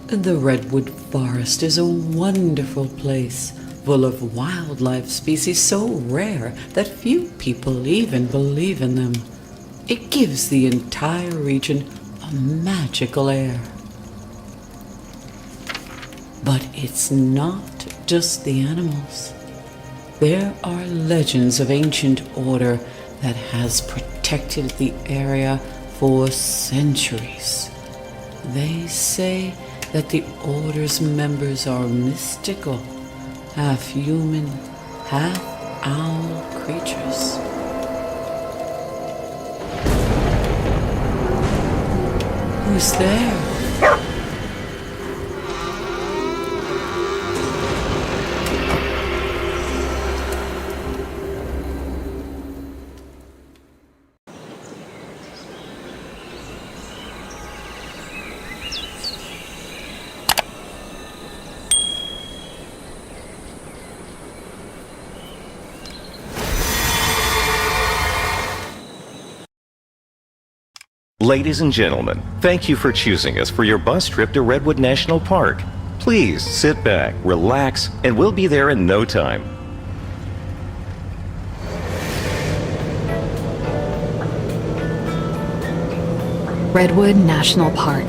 The Redwood Forest is a wonderful place, full of wildlife species so rare that few people even believe in them. It gives the entire region a magical air. But it's not just the animals. There are legends of ancient order that has protected the area for centuries. They say that the Order's members are mystical, half human, half owl creatures. Who's there? Ladies and gentlemen, thank you for choosing us for your bus trip to Redwood National Park. Please sit back, relax, and we'll be there in no time. Redwood National Park.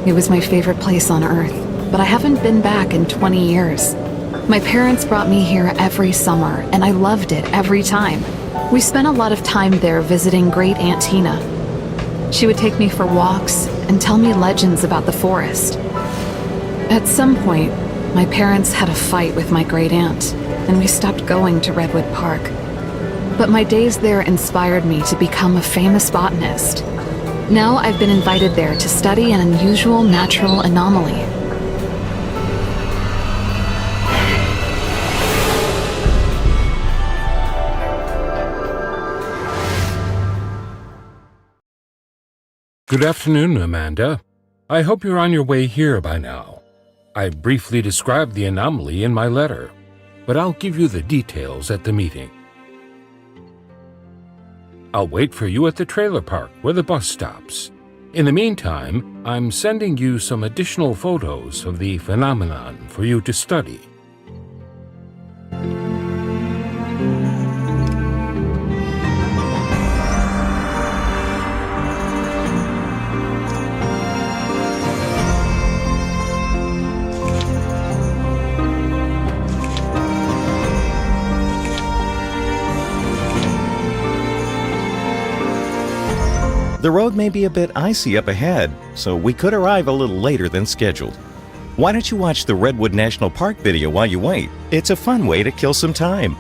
It was my favorite place on Earth, but I haven't been back in 20 years. My parents brought me here every summer, and I loved it every time. We spent a lot of time there visiting Great Aunt Tina. She would take me for walks and tell me legends about the forest. At some point, my parents had a fight with my great aunt, and we stopped going to Redwood Park. But my days there inspired me to become a famous botanist. Now I've been invited there to study an unusual natural anomaly. Good afternoon, Amanda. I hope you're on your way here by now. I briefly described the anomaly in my letter, but I'll give you the details at the meeting. I'll wait for you at the trailer park where the bus stops. In the meantime, I'm sending you some additional photos of the phenomenon for you to study. The road may be a bit icy up ahead, so we could arrive a little later than scheduled. Why don't you watch the Redwood National Park video while you wait? It's a fun way to kill some time.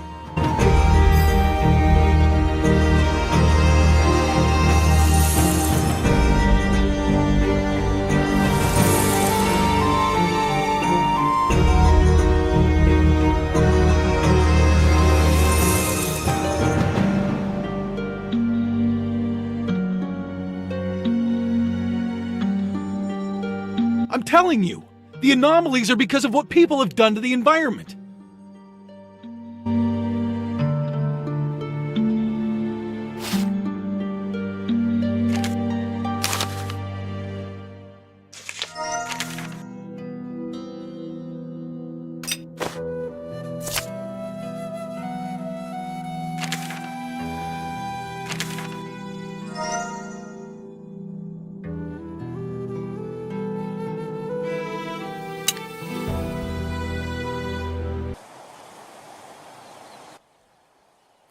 I'm telling you, the anomalies are because of what people have done to the environment.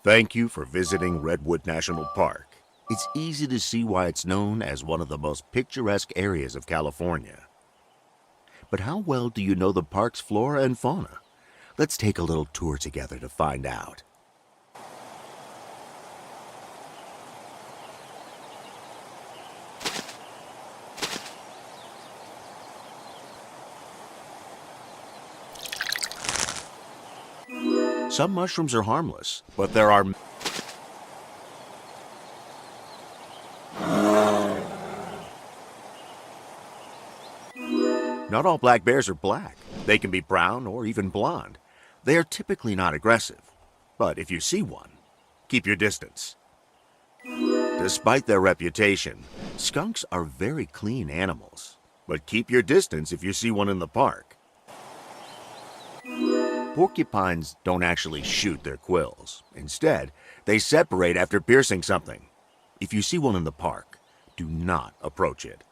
Thank you for visiting Redwood National Park. It's easy to see why it's known as one of the most picturesque areas of California. But how well do you know the park's flora and fauna? Let's take a little tour together to find out. Some mushrooms are harmless, but there are not all black bears are black. They can be brown or even blonde. They are typically not aggressive, but if you see one, keep your distance. Despite their reputation, skunks are very clean animals. but keep your distance if you see one in the park. Porcupines don't actually shoot their quills. Instead, they separate after piercing something. If you see one in the park, do not approach it.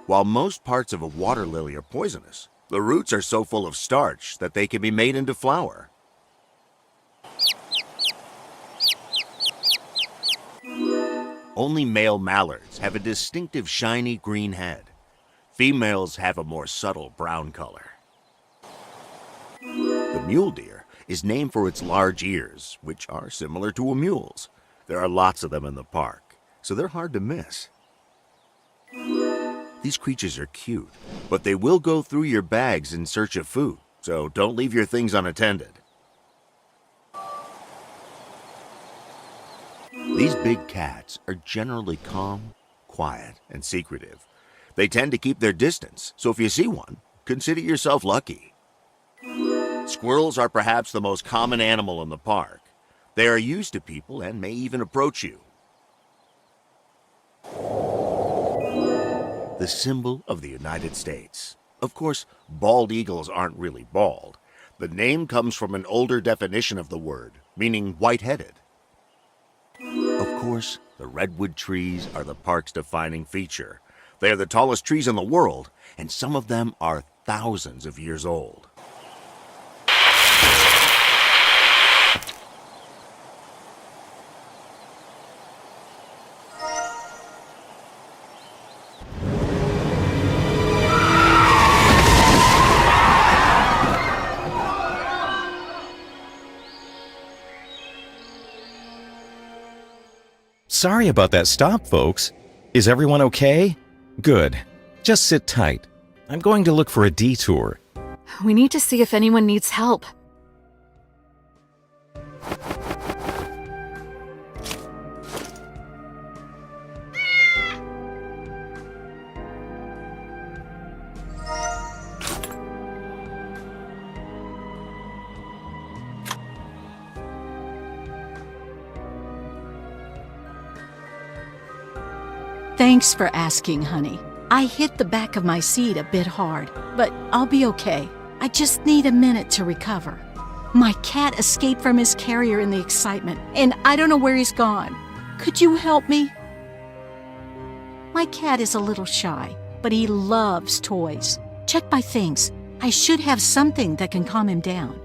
While most parts of a water lily are poisonous, the roots are so full of starch that they can be made into flour. Only male mallards have a distinctive shiny green head. Females have a more subtle brown color. The mule deer is named for its large ears, which are similar to a mule's. There are lots of them in the park, so they're hard to miss. These creatures are cute, but they will go through your bags in search of food, so don't leave your things unattended. These big cats are generally calm, quiet, and secretive. They tend to keep their distance, so if you see one, consider yourself lucky. Squirrels are perhaps the most common animal in the park. They are used to people and may even approach you. The symbol of the United States. Of course, bald eagles aren't really bald. The name comes from an older definition of the word, meaning white-headed. Of course, the redwood trees are the park's defining feature. They are the tallest trees in the world, and some of them are thousands of years old. Sorry about that stop, folks. Is everyone okay? Good. Just sit tight. I'm going to look for a detour. We need to see if anyone needs help. Thanks for asking, honey. I hit the back of my seat a bit hard, but I'll be okay. I just need a minute to recover. My cat escaped from his carrier in the excitement, and I don't know where he's gone. Could you help me? My cat is a little shy, but he loves toys. Check my things. I should have something that can calm him down.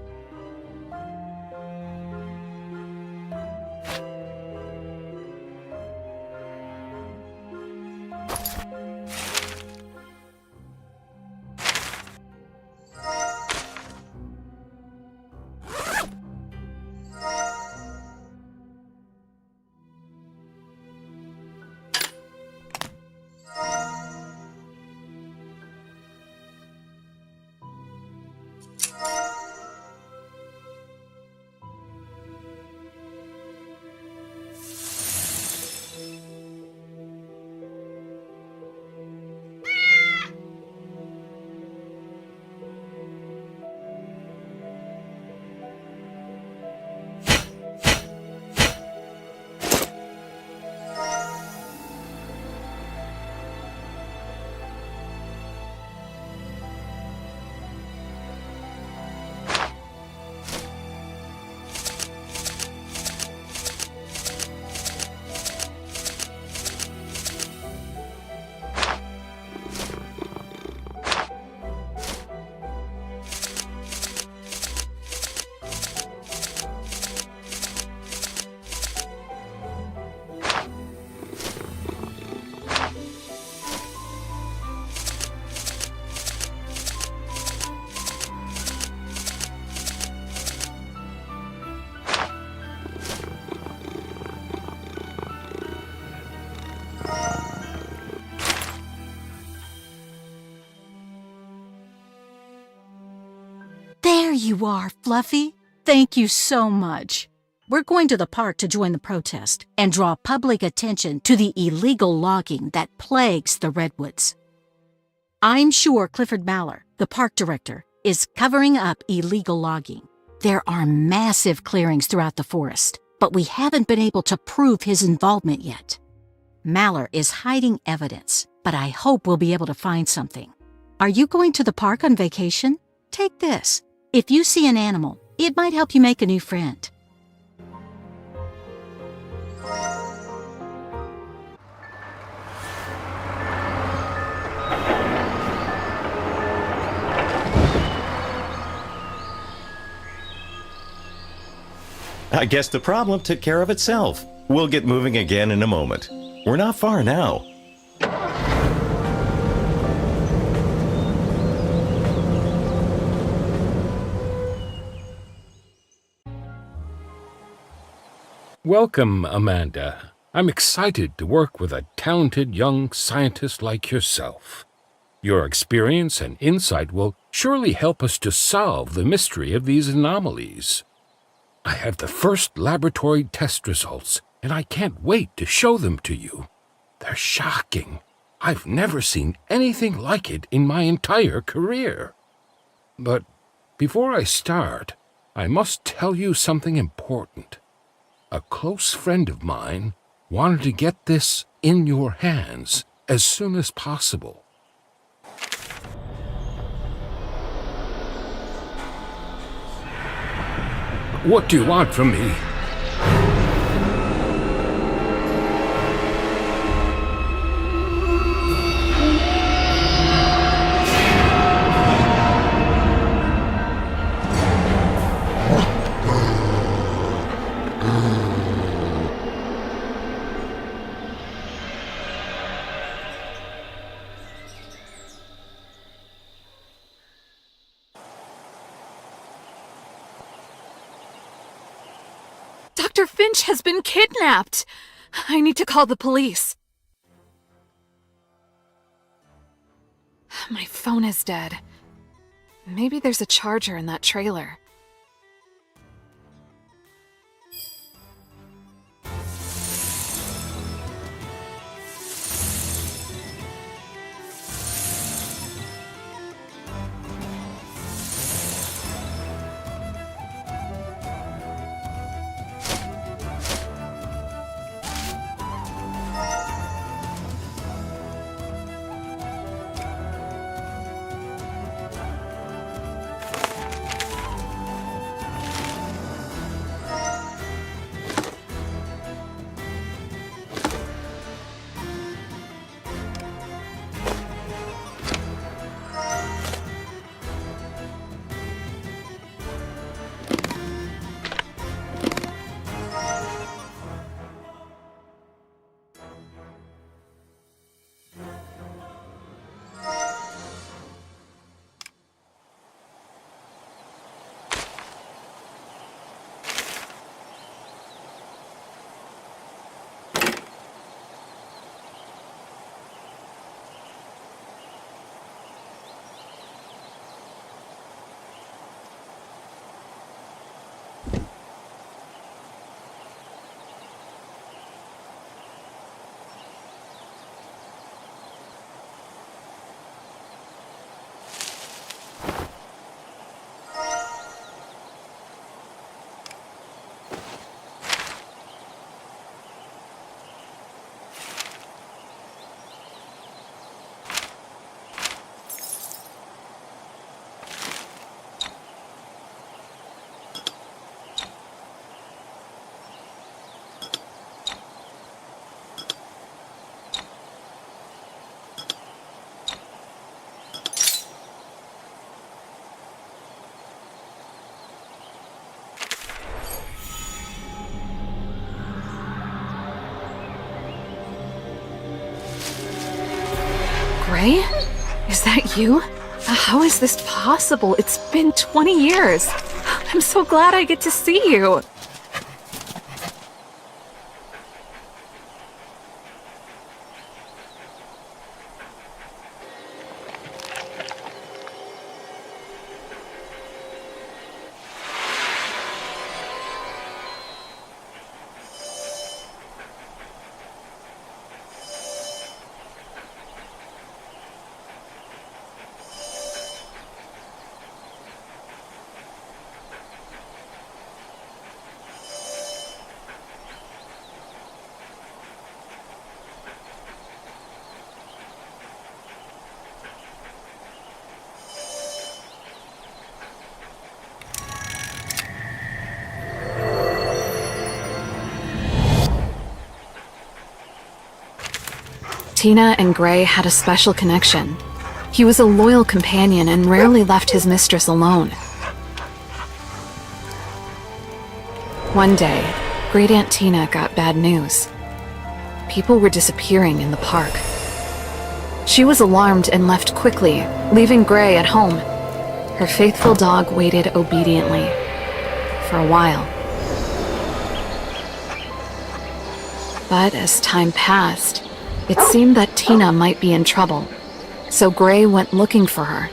There you are, Fluffy. Thank you so much. We're going to the park to join the protest and draw public attention to the illegal logging that plagues the redwoods. I'm sure Clifford Mallor, the park director, is covering up illegal logging. There are massive clearings throughout the forest. but we haven't been able to prove his involvement yet. Mallor is hiding evidence, but I hope we'll be able to find something. Are you going to the park on vacation? Take this. If you see an animal, it might help you make a new friend. I guess the problem took care of itself. We'll get moving again in a moment. We're not far now. Welcome, Amanda. I'm excited to work with a talented young scientist like yourself. Your experience and insight will surely help us to solve the mystery of these anomalies. I have the first laboratory test results, and I can't wait to show them to you. They're shocking. I've never seen anything like it in my entire career. But before I start, I must tell you something important. A close friend of mine wanted to get this in your hands as soon as possible. What do you want from me? Dr. Finch has been kidnapped! I need to call the police. My phone is dead. Maybe there's a charger in that trailer. Gray? Is that you? How is this possible? It's been 20 years. I'm so glad I get to see you. Tina and Gray had a special connection. He was a loyal companion and rarely left his mistress alone. One day, Great Aunt Tina got bad news. People were disappearing in the park. She was alarmed and left quickly, leaving Gray at home. Her faithful dog waited obediently. For a while. But as time passed, it seemed that Tina might be in trouble, so Gray went looking for her.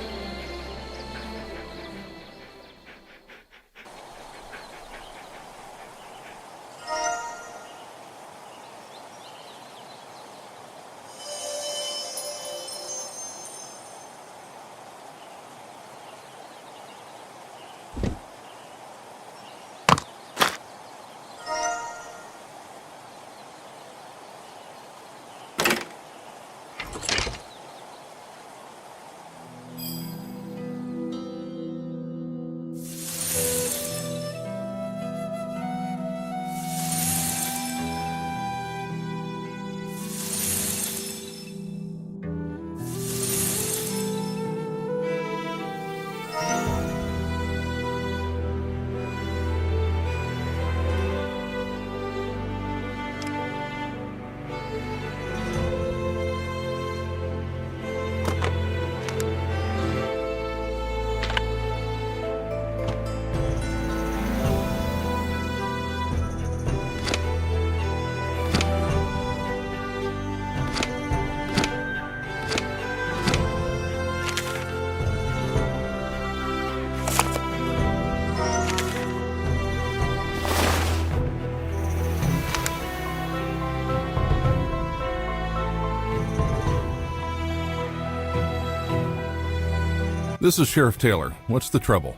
This is Sheriff Taylor. What's the trouble?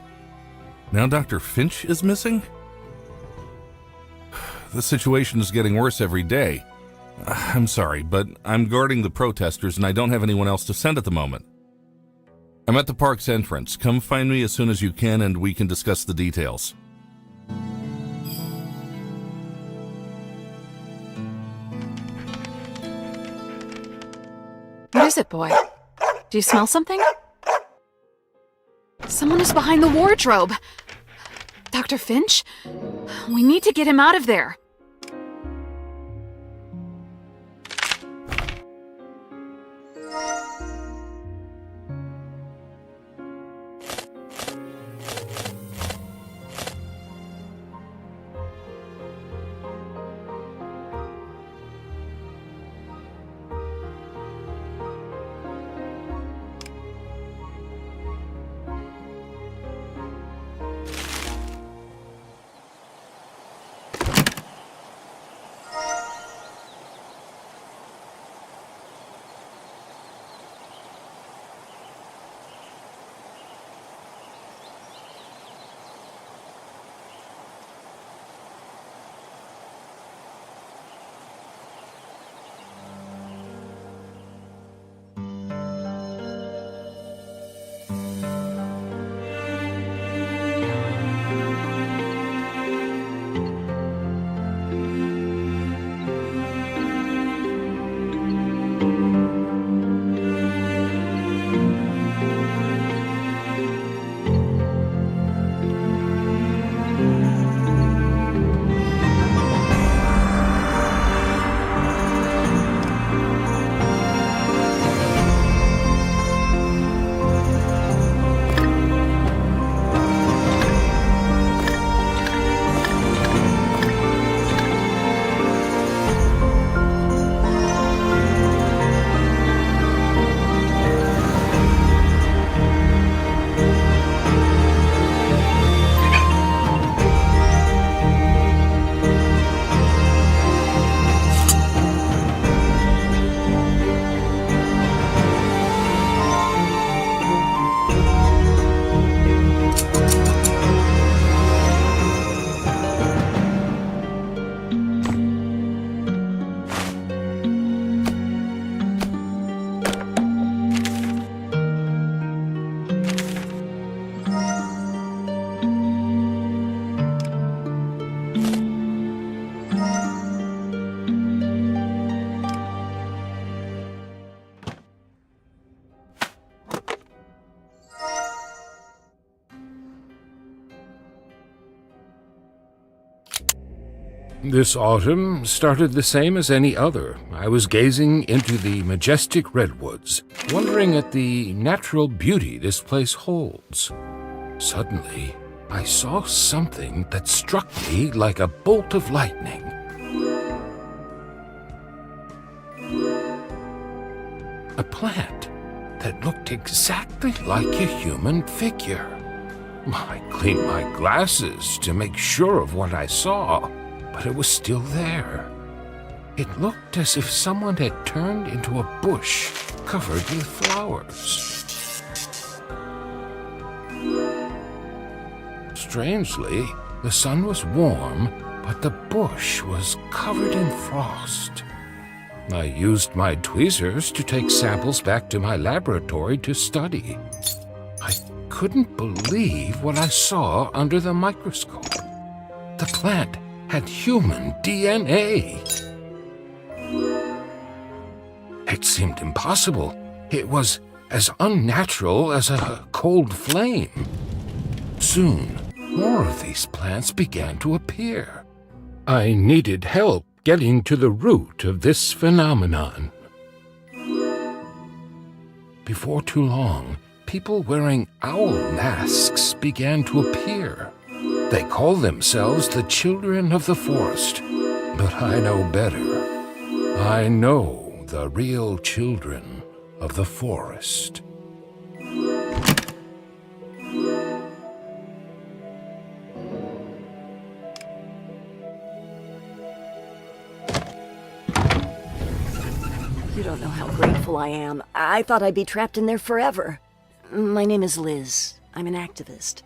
Now Dr. Finch is missing? The situation is getting worse every day. I'm sorry, but I'm guarding the protesters and I don't have anyone else to send at the moment. I'm at the park's entrance. Come find me as soon as you can and we can discuss the details. What is it, boy? Do you smell something? Someone is behind the wardrobe. Dr. Finch? We need to get him out of there. This autumn started the same as any other. I was gazing into the majestic redwoods, wondering at the natural beauty this place holds. Suddenly, I saw something that struck me like a bolt of lightning. A plant that looked exactly like a human figure. I cleaned my glasses to make sure of what I saw, but it was still there. It looked as if someone had turned into a bush covered with flowers. Strangely, the sun was warm, but the bush was covered in frost. I used my tweezers to take samples back to my laboratory to study. I couldn't believe what I saw under the microscope. The plant had human DNA. It seemed impossible. It was as unnatural as a cold flame. Soon, more of these plants began to appear. I needed help getting to the root of this phenomenon. Before too long, people wearing owl masks began to appear. They call themselves the children of the forest, but I know better. I know the real children of the forest. You don't know how grateful I am. I thought I'd be trapped in there forever. My name is Liz. I'm an activist.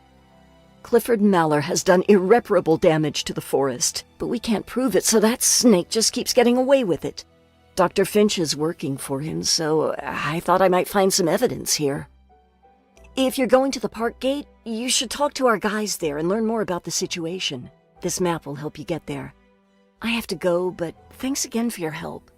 Clifford Mallor has done irreparable damage to the forest, but we can't prove it, so that snake just keeps getting away with it. Dr. Finch is working for him, so I thought I might find some evidence here. If you're going to the park gate, you should talk to our guys there and learn more about the situation. This map will help you get there. I have to go, but thanks again for your help.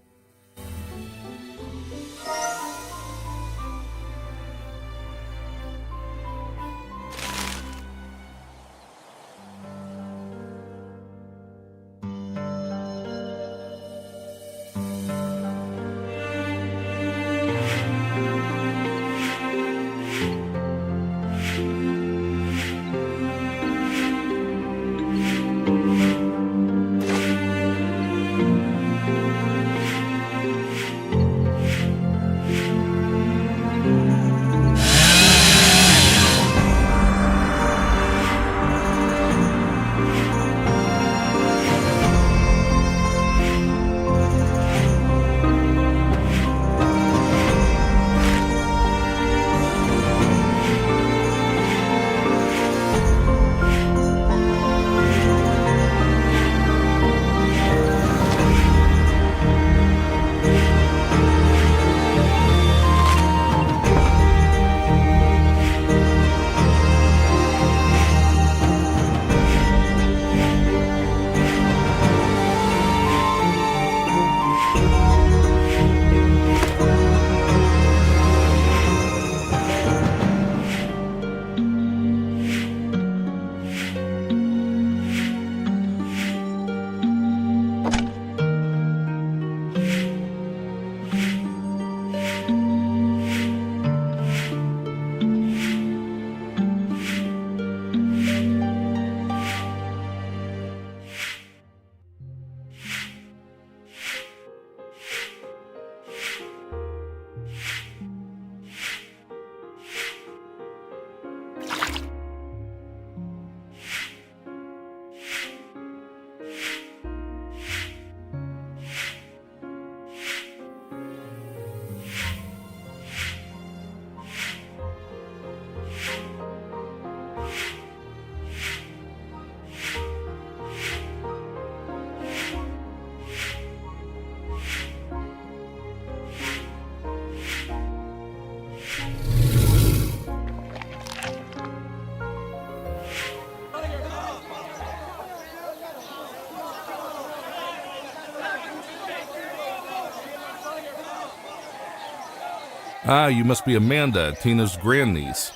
Ah, you must be Amanda, Tina's grandniece.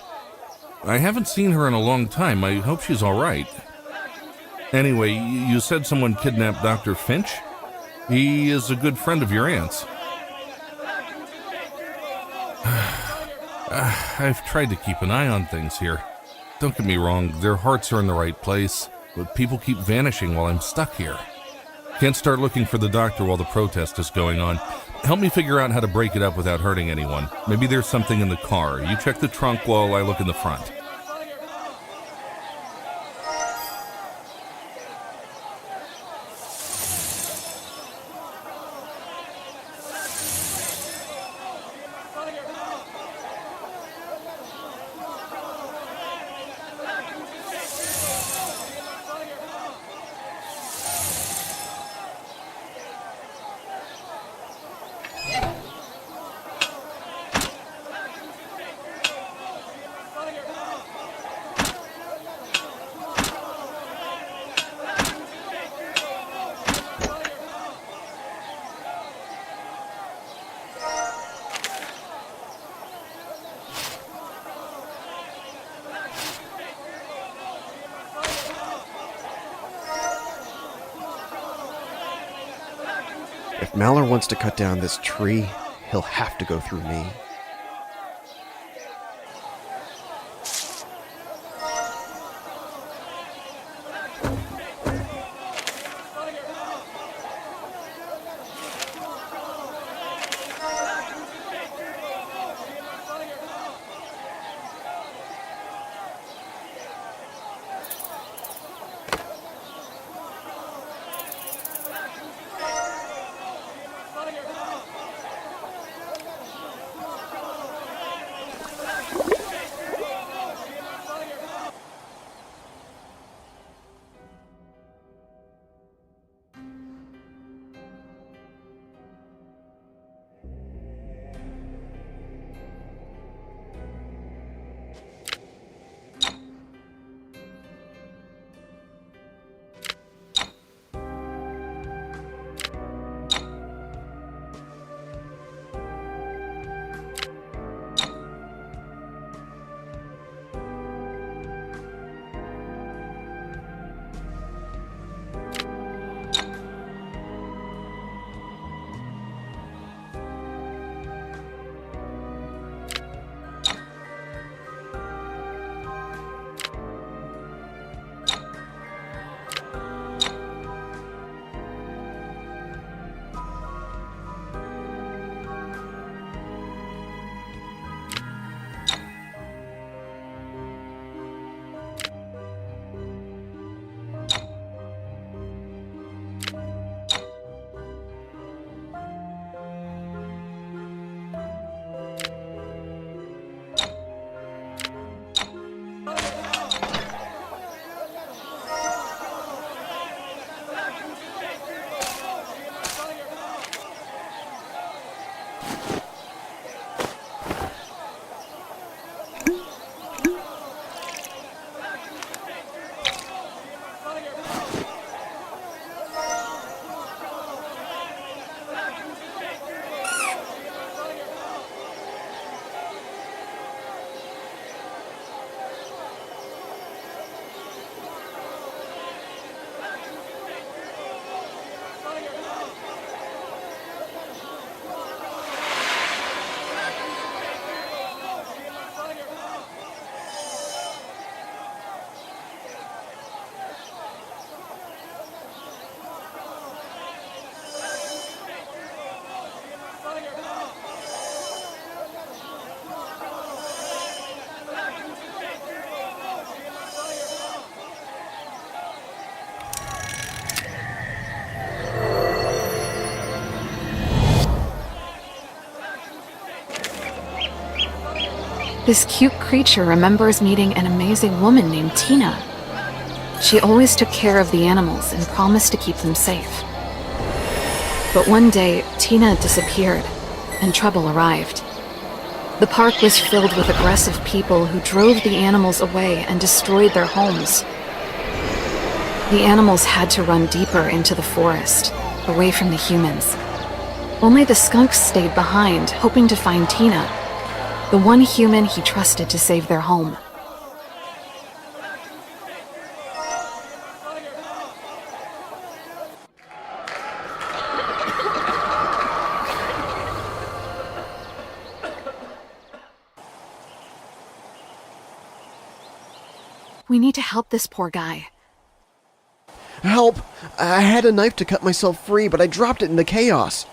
I haven't seen her in a long time. I hope she's all right. Anyway, you said someone kidnapped Dr. Finch? He is a good friend of your aunt's. I've tried to keep an eye on things here. Don't get me wrong, their hearts are in the right place, but people keep vanishing while I'm stuck here. Can't start looking for the doctor while the protest is going on. Help me figure out how to break it up without hurting anyone. Maybe there's something in the car. You check the trunk while I look in the front. If Mallor wants to cut down this tree, he'll have to go through me. This cute creature remembers meeting an amazing woman named Tina. She always took care of the animals and promised to keep them safe. But one day, Tina disappeared, and trouble arrived. The park was filled with aggressive people who drove the animals away and destroyed their homes. The animals had to run deeper into the forest, away from the humans. Only the skunks stayed behind, hoping to find Tina, the one human he trusted to save their home. We need to help this poor guy. Help! I had a knife to cut myself free, but I dropped it in the chaos.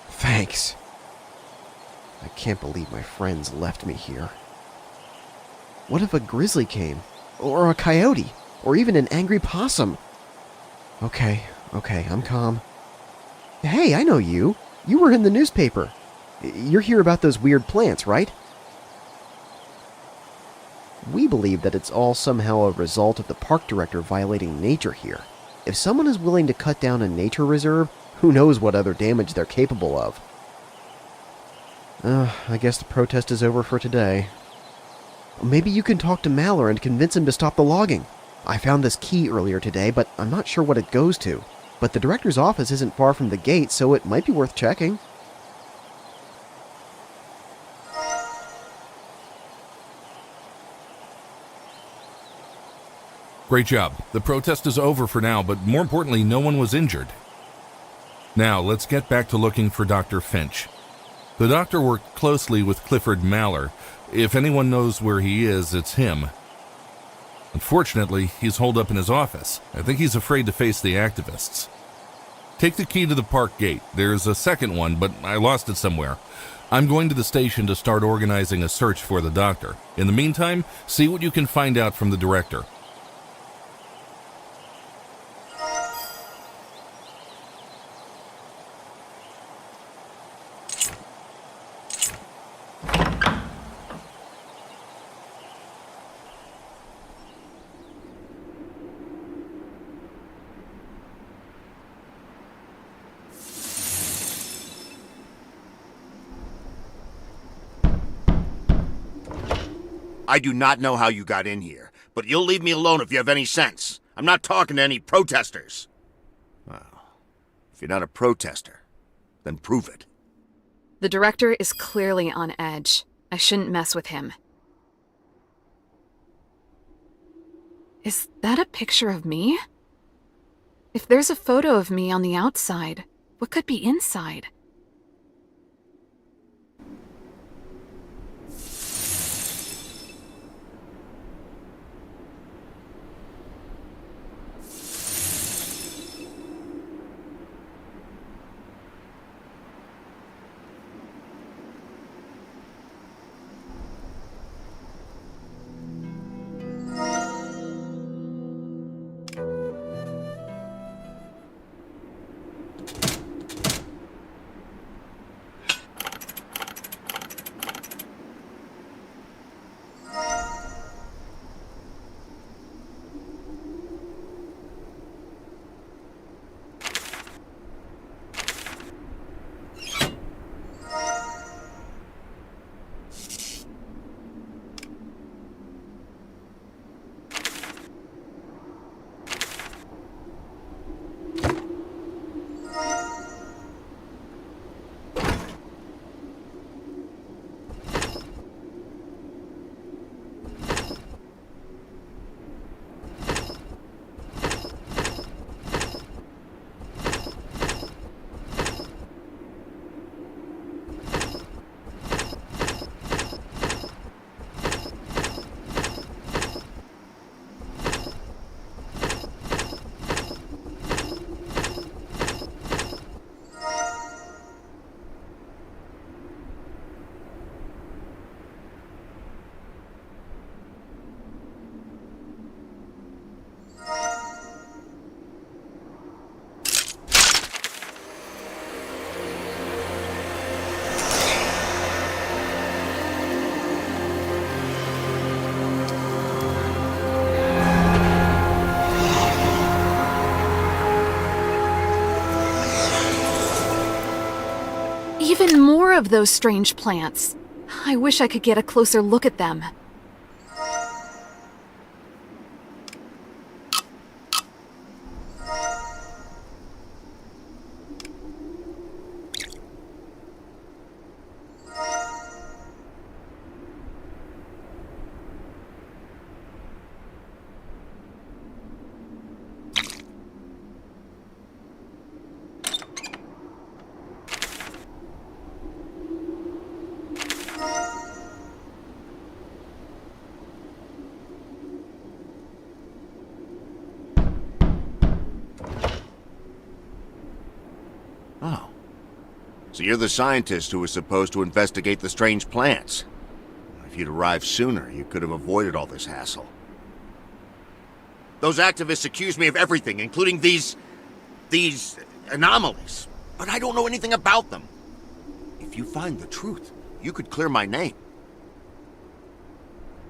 Thanks. I can't believe my friends left me here. What if a grizzly came? Or a coyote? Or even an angry possum? Okay, I'm calm. Hey, I know you. You were in the newspaper. You're here about those weird plants, right? We believe that it's all somehow a result of the park director violating nature here. If someone is willing to cut down a nature reserve, who knows what other damage they're capable of. I guess the protest is over for today. Maybe you can talk to Mallor and convince him to stop the logging. I found this key earlier today, but I'm not sure what it goes to. But the director's office isn't far from the gate, so it might be worth checking. Great job. The protest is over for now, but more importantly, no one was injured. Now, let's get back to looking for Dr. Finch. The doctor worked closely with Clifford Mallor. If anyone knows where he is, it's him. Unfortunately, he's holed up in his office. I think he's afraid to face the activists. Take the key to the park gate. There's a second one, but I lost it somewhere. I'm going to the station to start organizing a search for the doctor. In the meantime, see what you can find out from the director. I do not know how you got in here, but you'll leave me alone if you have any sense. I'm not talking to any protesters. Well, if you're not a protester, then prove it. The director is clearly on edge. I shouldn't mess with him. Is that a picture of me? If there's a photo of me on the outside, what could be inside? Even more of those strange plants. I wish I could get a closer look at them. Oh. So you're the scientist who was supposed to investigate the strange plants. If you'd arrived sooner, you could have avoided all this hassle. Those activists accuse me of everything, including these anomalies. But I don't know anything about them. If you find the truth, you could clear my name.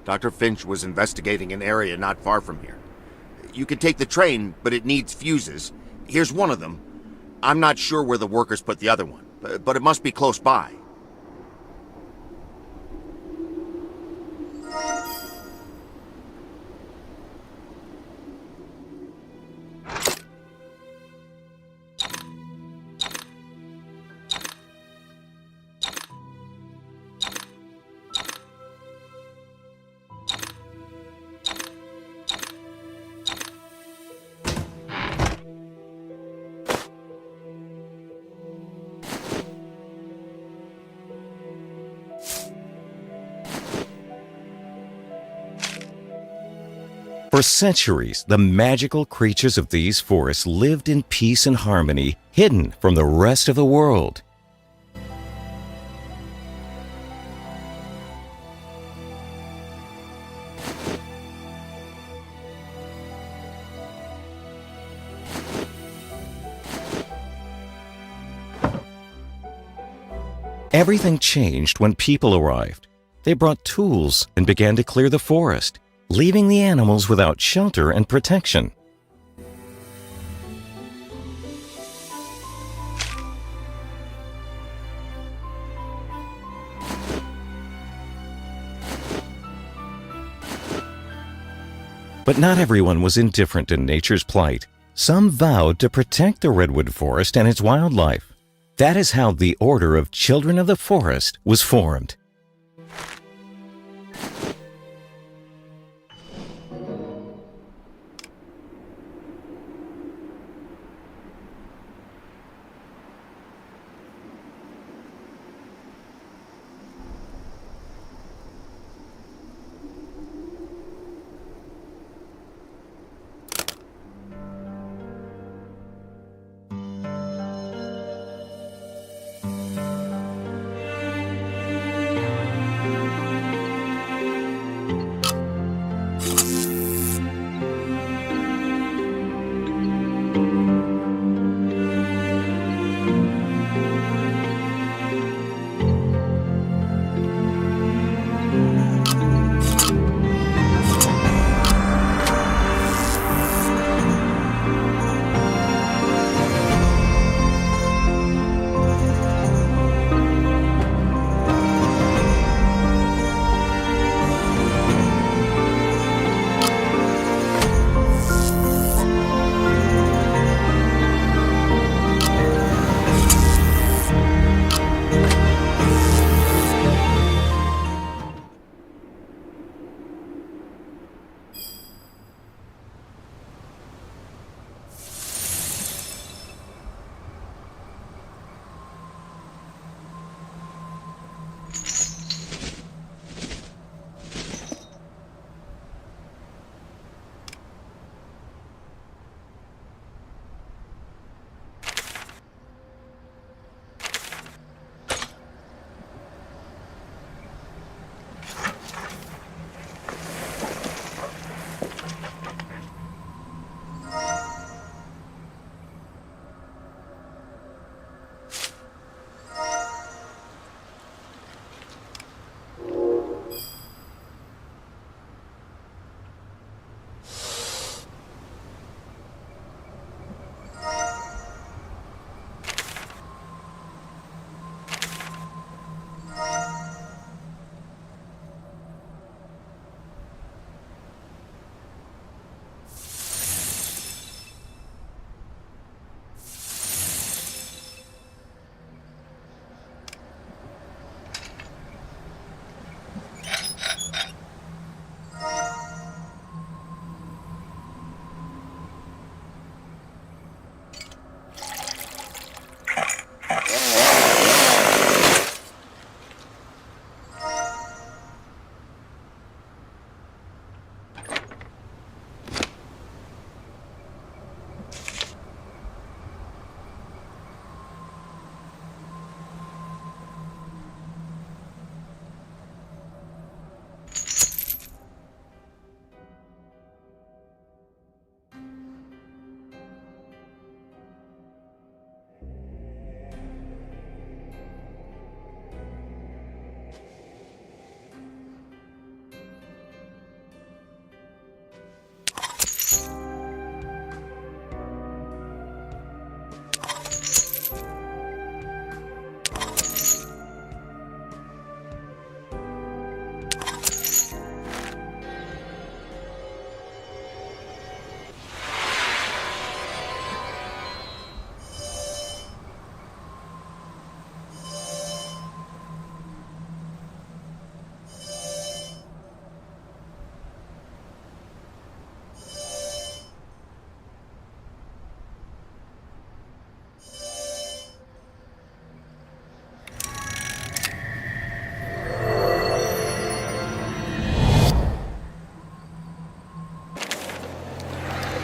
Dr. Finch was investigating an area not far from here. You could take the train, but it needs fuses. Here's one of them. I'm not sure where the workers put the other one, but it must be close by. For centuries, the magical creatures of these forests lived in peace and harmony, hidden from the rest of the world. Everything changed when people arrived. They brought tools and began to clear the forest, leaving the animals without shelter and protection. But not everyone was indifferent to nature's plight. Some vowed to protect the redwood forest and its wildlife. That is how the Order of Children of the Forest was formed.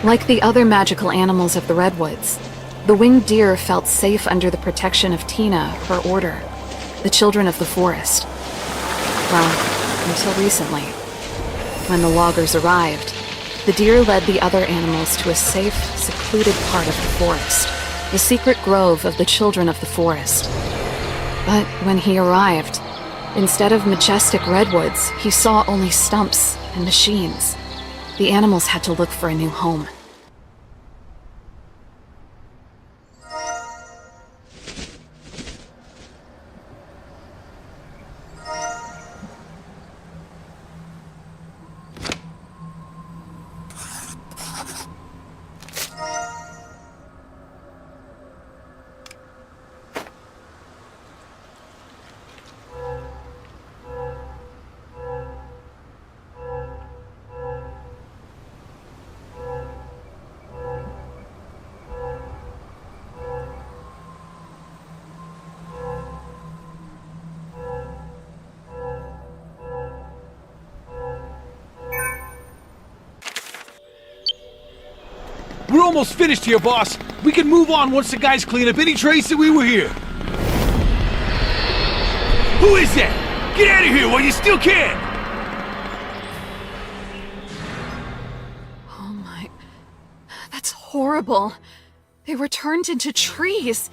Like the other magical animals of the Redwoods, the winged deer felt safe under the protection of Tina, her order, the children of the forest. Well, until recently. When the loggers arrived, the deer led the other animals to a safe, secluded part of the forest, the secret grove of the children of the forest. But when he arrived, instead of majestic redwoods, he saw only stumps and machines. The animals had to look for a new home. We're almost finished here, boss. We can move on once the guys clean up any trace that we were here. Who is that? Get out of here while you still can! Oh my... That's horrible. They were turned into trees.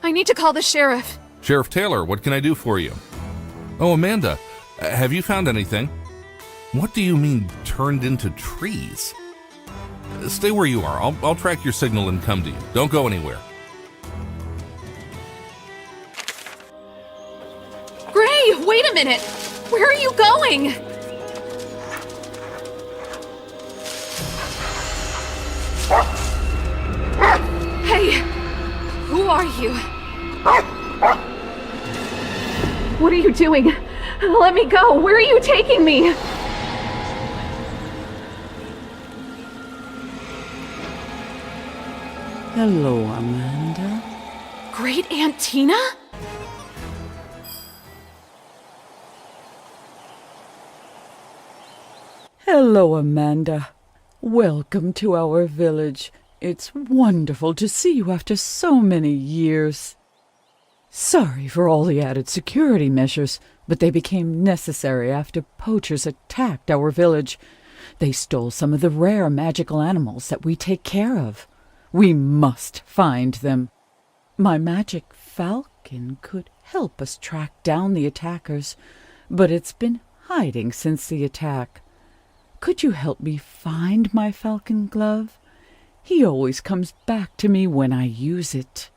I need to call the sheriff. Sheriff Taylor, what can I do for you? Oh, Amanda, have you found anything? What do you mean, turned into trees? Stay where you are. I'll track your signal and come to you. Don't go anywhere. Gray, wait a minute! Where are you going? Hey, who are you? What are you doing? Let me go. Where are you taking me? Hello, Amanda. Great Aunt Tina? Hello, Amanda. Welcome to our village. It's wonderful to see you after so many years. Sorry for all the added security measures, but they became necessary after poachers attacked our village. They stole some of the rare magical animals that we take care of. We must find them. My magic falcon could help us track down the attackers, but it's been hiding since the attack. Could you help me find my falcon glove? He always comes back to me when I use it.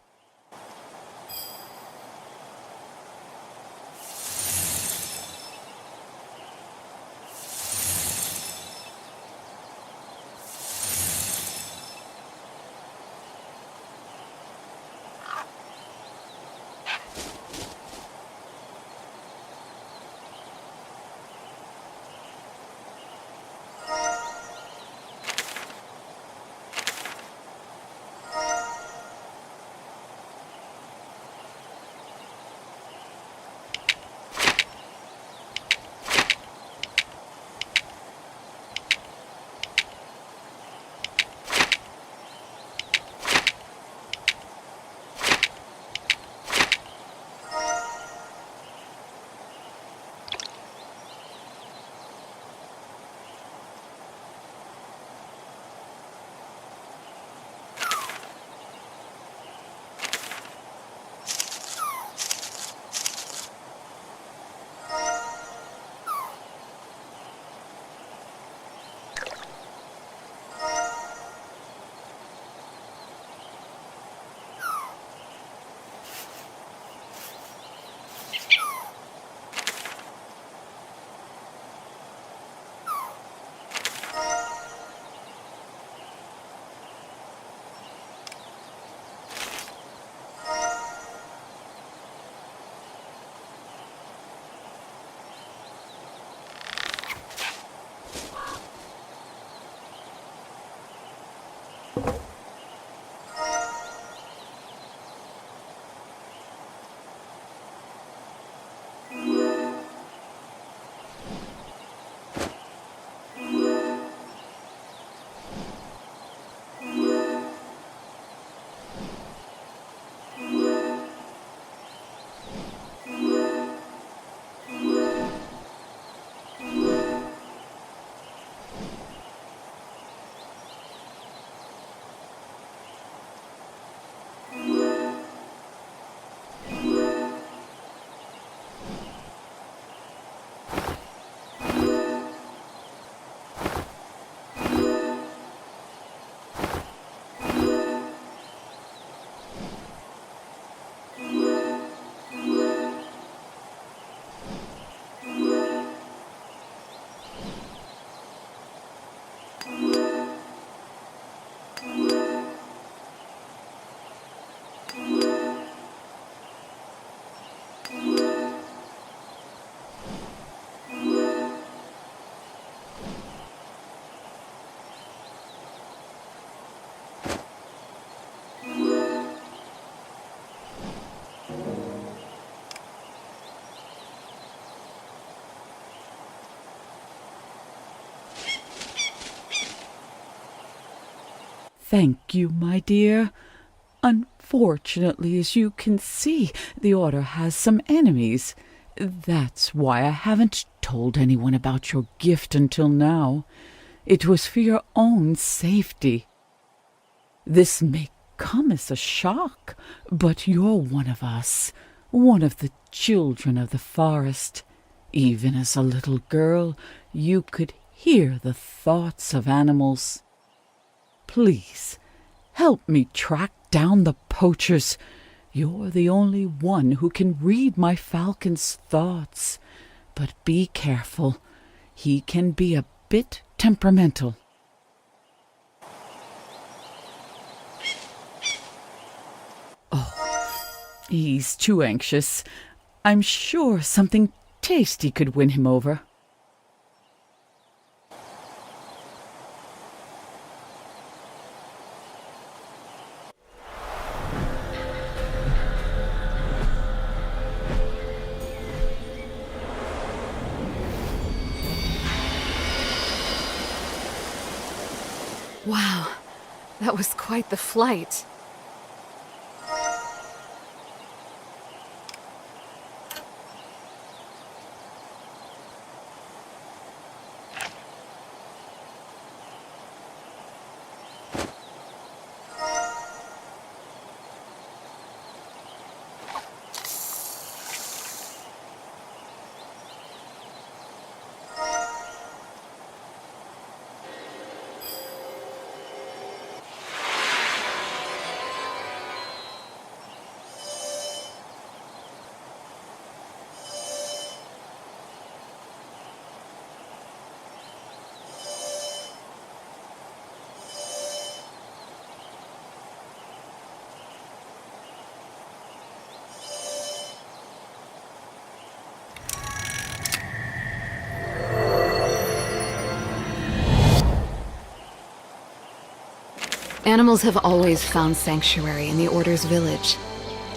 Thank you, my dear. Unfortunately, as you can see, the Order has some enemies. That's why I haven't told anyone about your gift until now. It was for your own safety. This may come as a shock, but you're one of us, one of the children of the forest. Even as a little girl, you could hear the thoughts of animals. Please, help me track down the poachers. You're the only one who can read my falcon's thoughts. But be careful. He can be a bit temperamental. Oh, he's too anxious. I'm sure something tasty could win him over. Wow, that was quite the flight. Animals have always found sanctuary in the Order's village.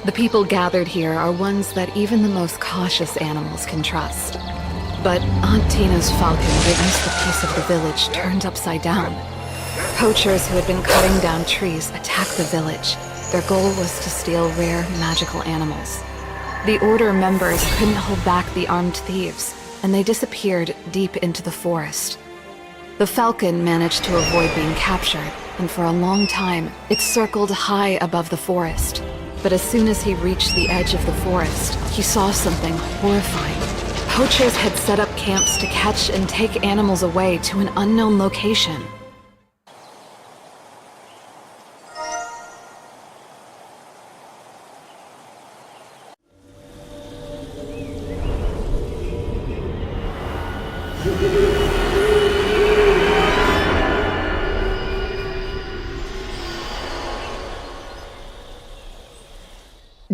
The people gathered here are ones that even the most cautious animals can trust. But Aunt Tina's falcon witnessed the peace of the village turned upside down. Poachers who had been cutting down trees attacked the village. Their goal was to steal rare, magical animals. The Order members couldn't hold back the armed thieves, and they disappeared deep into the forest. The falcon managed to avoid being captured, and for a long time, it circled high above the forest. But as soon as he reached the edge of the forest, he saw something horrifying. Poachers had set up camps to catch and take animals away to an unknown location.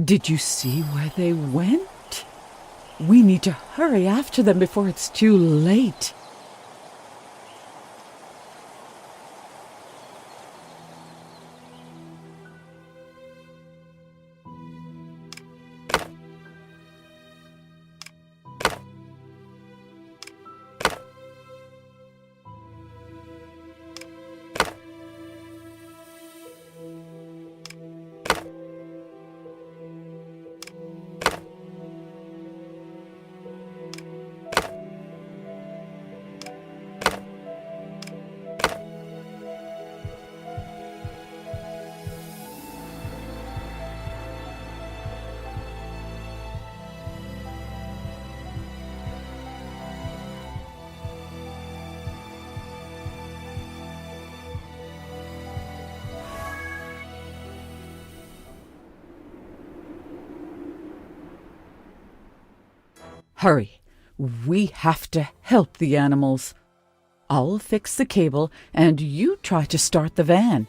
Did you see where they went? We need to hurry after them before it's too late. Hurry. We have to help the animals. I'll fix the cable and you try to start the van.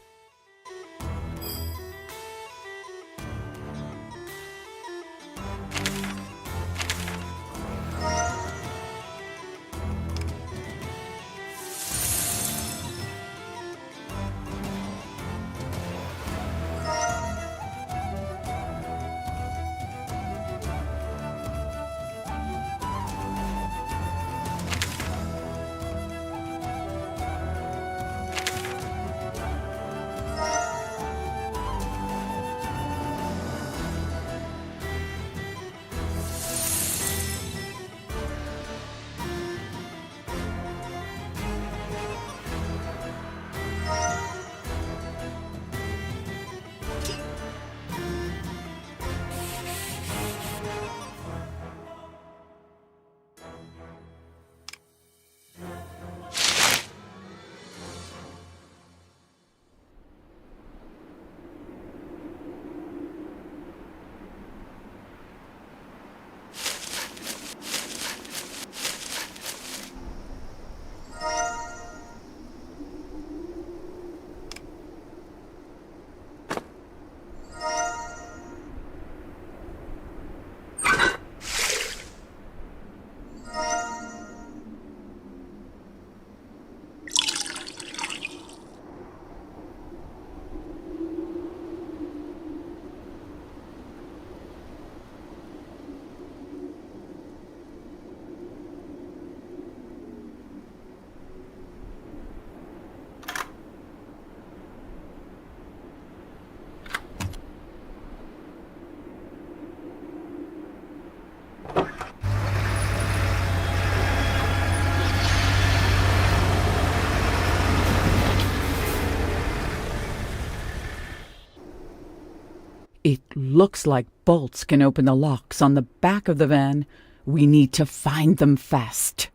It looks like bolts can open the locks on the back of the van. We need to find them fast.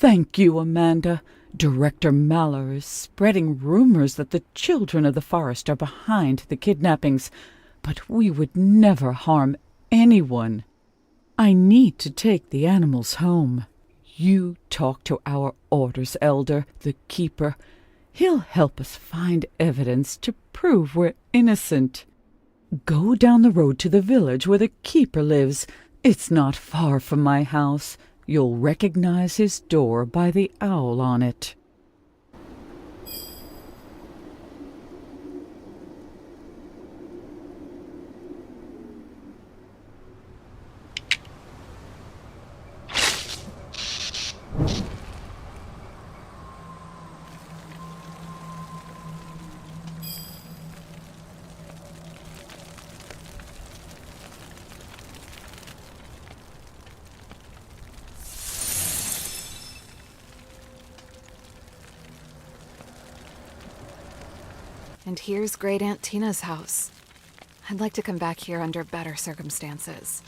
Thank you, Amanda. Director Mallor is spreading rumors that the children of the forest are behind the kidnappings, but we would never harm anyone. I need to take the animals home. You talk to our orders elder, the keeper. He'll help us find evidence to prove we're innocent. Go down the road to the village where the keeper lives. It's not far from my house. You'll recognize his door by the owl on it. And here's Great Aunt Tina's house. I'd like to come back here under better circumstances.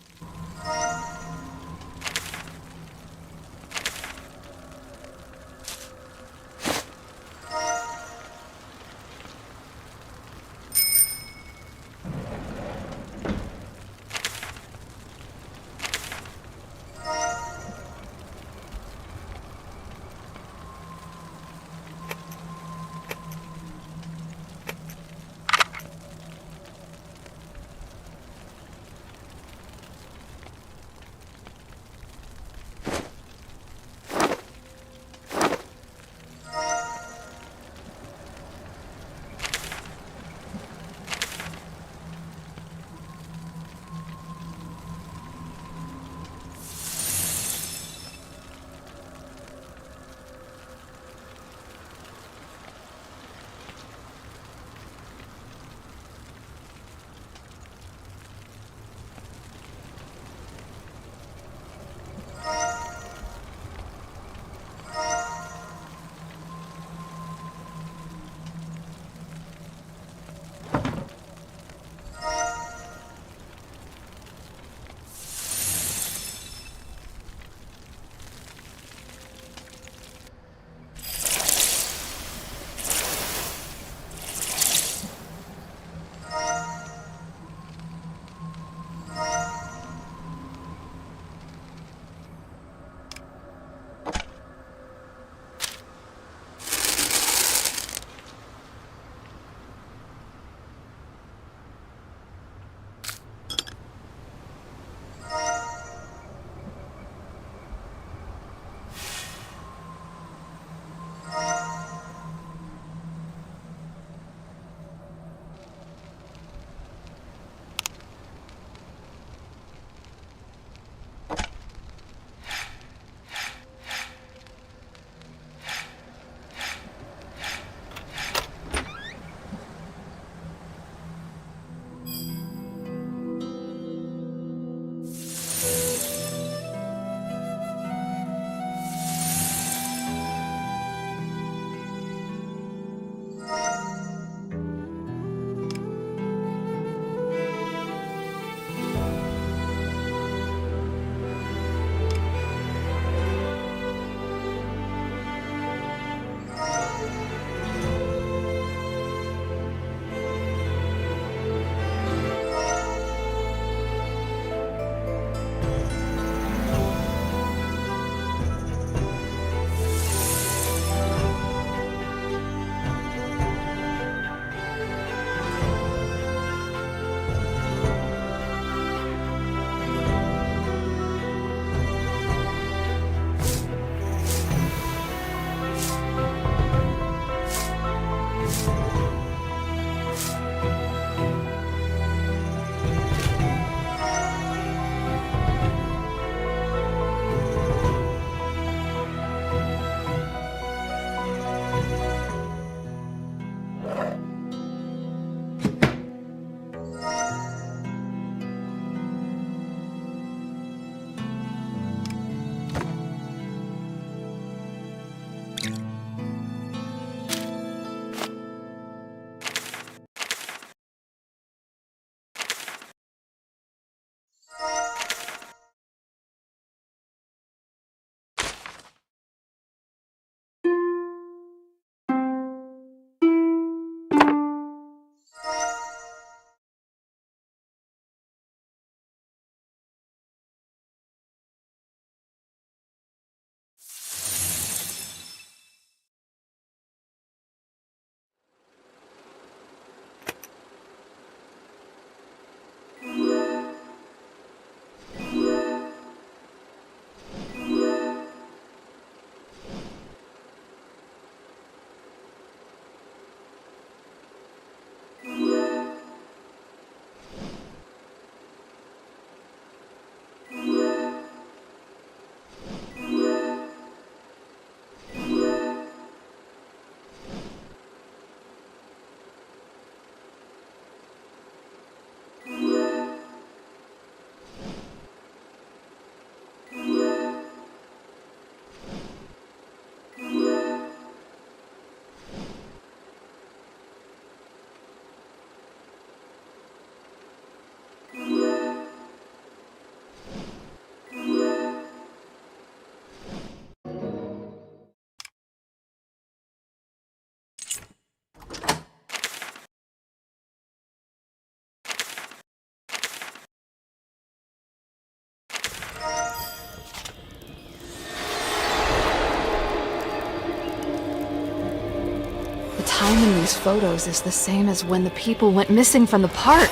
The time in these photos is the same as when the people went missing from the park.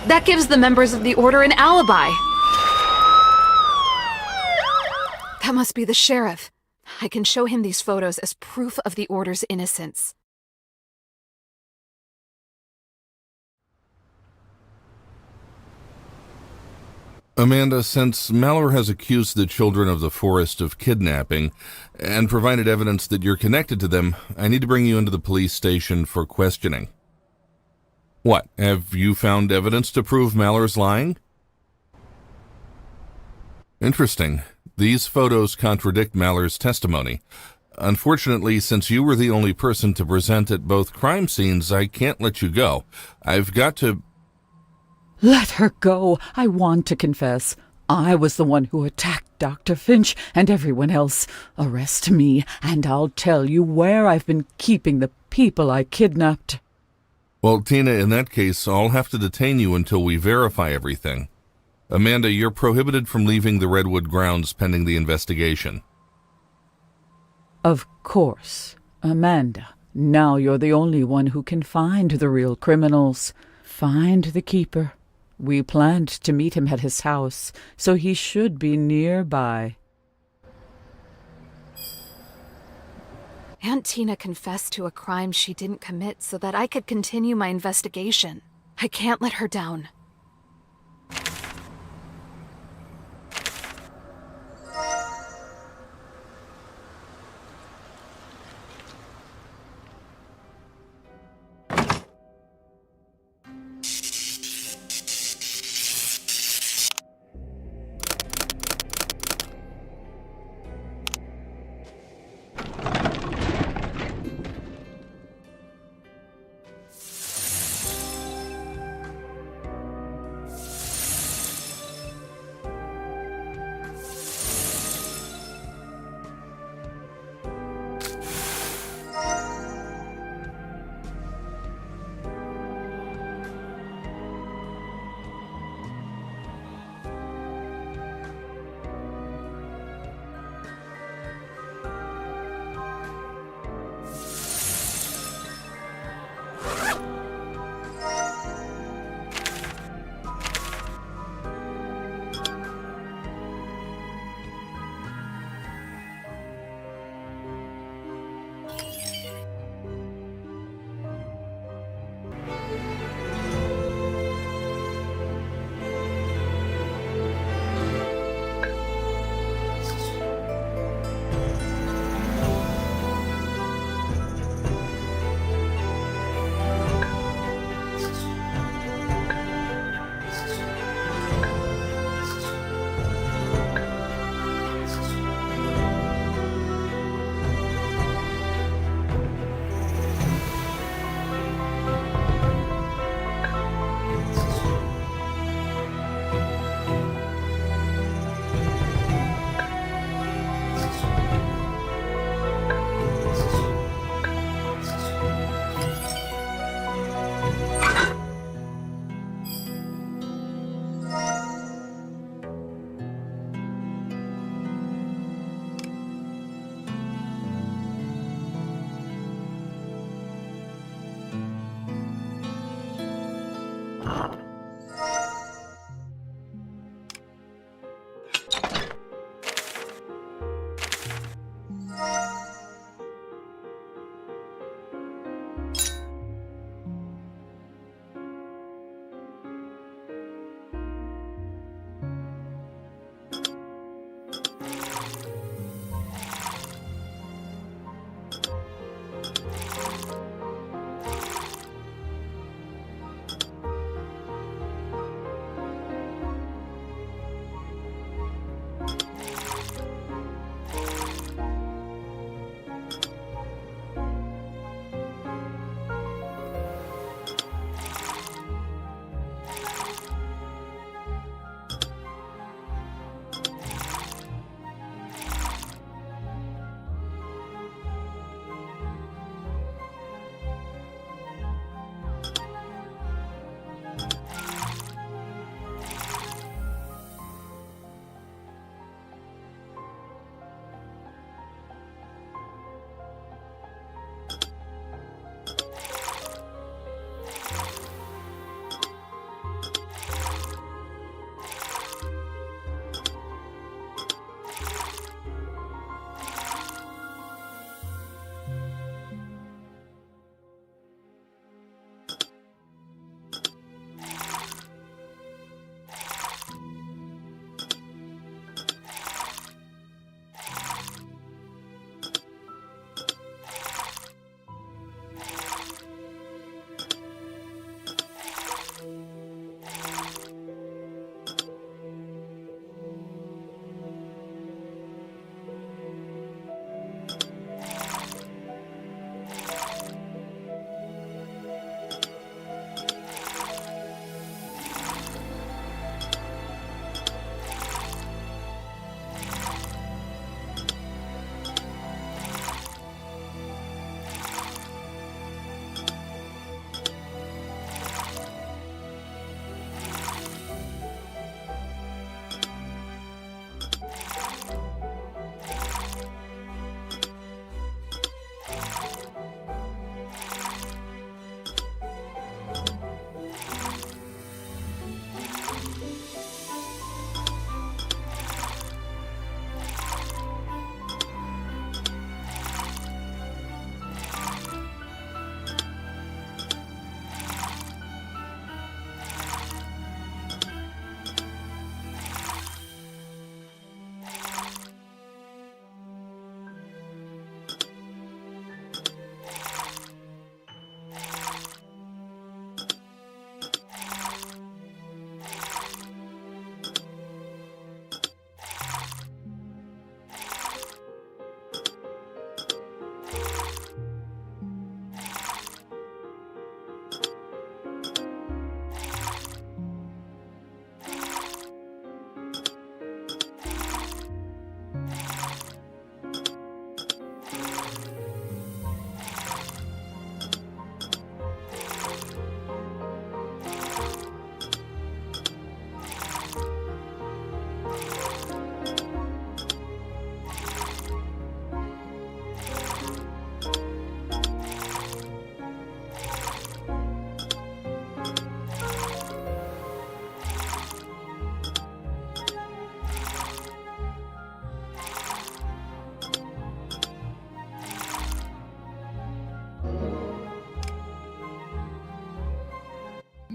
That gives the members of the Order an alibi. That must be the sheriff. I can show him these photos as proof of the Order's innocence. Amanda, since Mallor has accused the children of the forest of kidnapping and provided evidence that you're connected to them, I need to bring you into the police station for questioning. What, have you found evidence to prove Mallor's lying? Interesting. These photos contradict Mallor's testimony. Unfortunately, since you were the only person to present at both crime scenes, I can't let you go. I've got to... Let her go. I want to confess. I was the one who attacked Dr. Finch and everyone else. Arrest me, and I'll tell you where I've been keeping the people I kidnapped. Well, Tina, in that case, I'll have to detain you until we verify everything. Amanda, you're prohibited from leaving the Redwood grounds pending the investigation. Of course. Amanda, now you're the only one who can find the real criminals. Find the keeper. We planned to meet him at his house, so he should be nearby. Aunt Tina confessed to a crime she didn't commit so that I could continue my investigation. I can't let her down.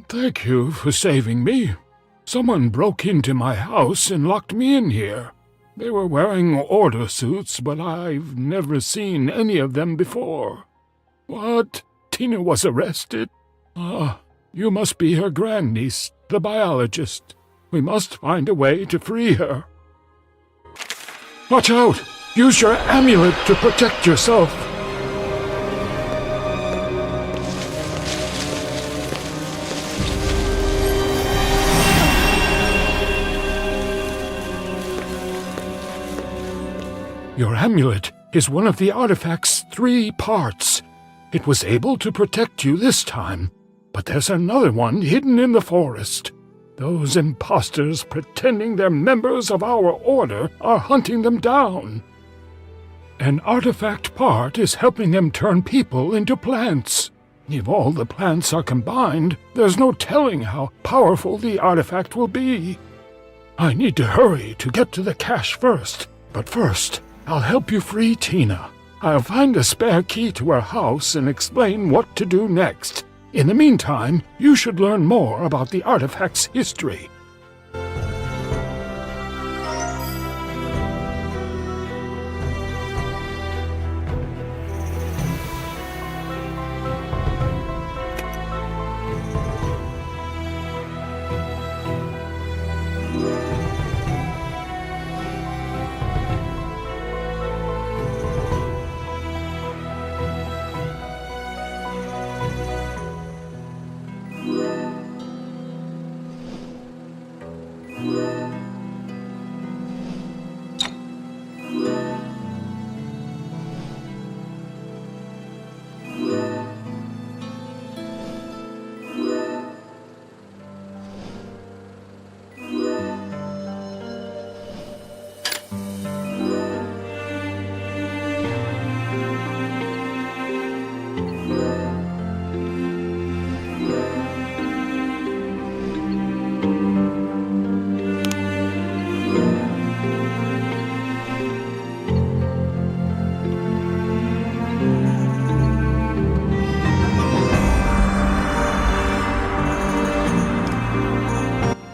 Thank you for saving me. Someone broke into my house and locked me in here. They were wearing order suits, but I've never seen any of them before. What? Tina was arrested? You must be her grandniece, the biologist. We must find a way to free her. Watch out! Use your amulet to protect yourself. Your amulet is one of the artifact's 3 parts. It was able to protect you this time, but there's another one hidden in the forest. Those imposters pretending they're members of our order are hunting them down. An artifact part is helping them turn people into plants. If all the plants are combined, there's no telling how powerful the artifact will be. I need to hurry to get to the cache first, but first, I'll help you free Tina. I'll find a spare key to her house and explain what to do next. In the meantime, you should learn more about the artifact's history.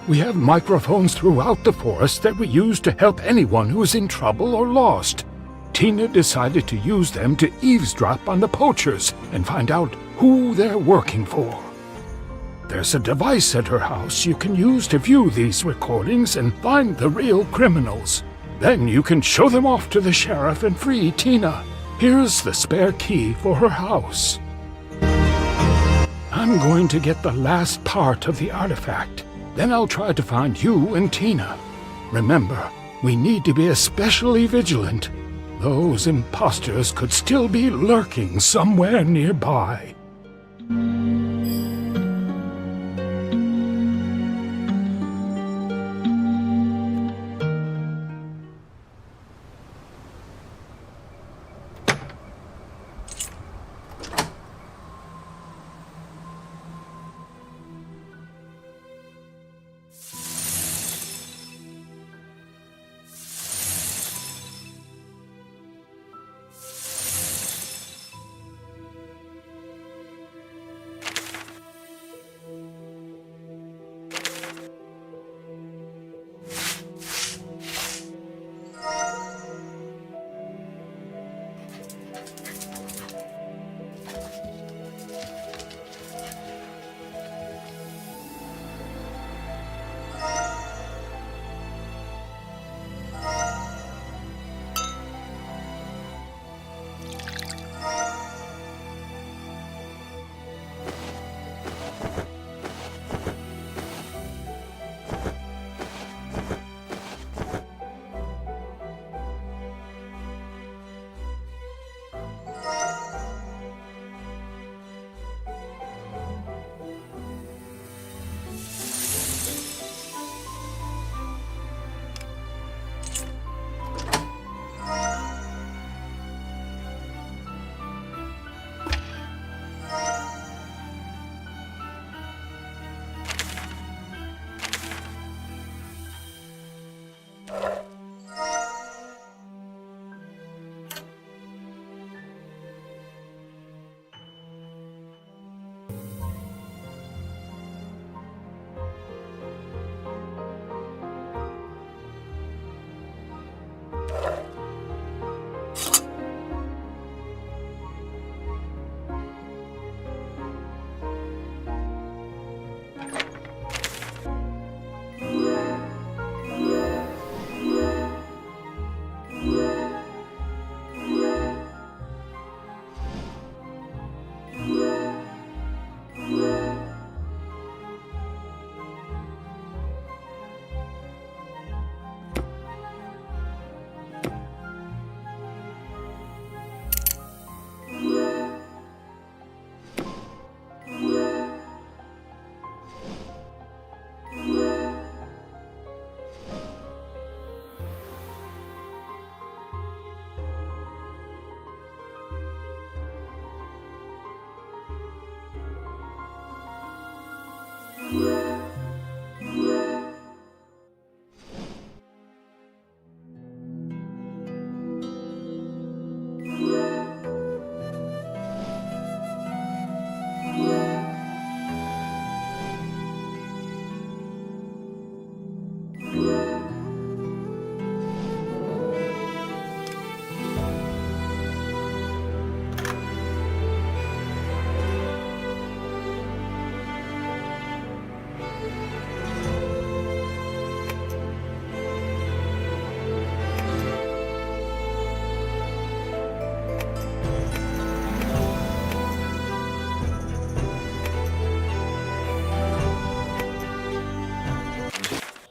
We have microphones throughout the forest that we use to help anyone who is in trouble or lost. Tina decided to use them to eavesdrop on the poachers and find out who they're working for. There's a device at her house you can use to view these recordings and find the real criminals. Then you can show them off to the sheriff and free Tina. Here's the spare key for her house. I'm going to get the last part of the artifact. Then I'll try to find you and Tina. Remember, we need to be especially vigilant. Those imposters could still be lurking somewhere nearby.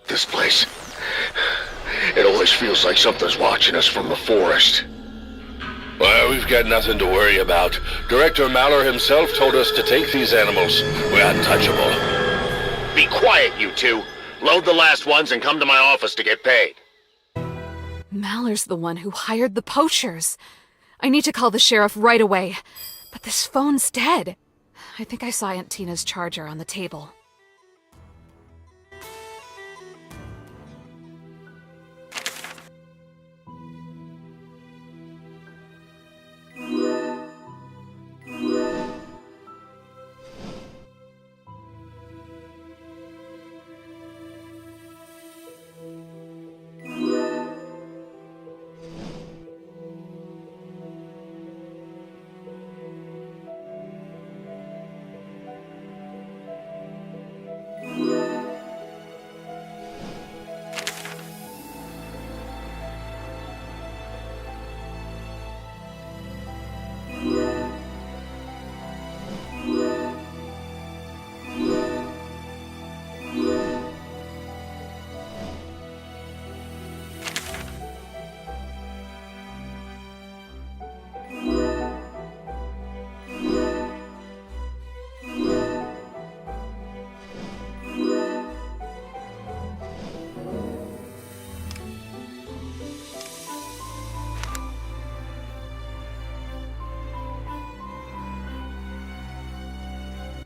This place. It always feels like something's watching us from the forest. Well, we've got nothing to worry about. Director Mallor himself told us to take these animals. We're untouchable. Be quiet, you two. Load the last ones and come to my office to get paid. Mallor's the one who hired the poachers. I need to call the sheriff right away. But this phone's dead. I think I saw Aunt Tina's charger on the table.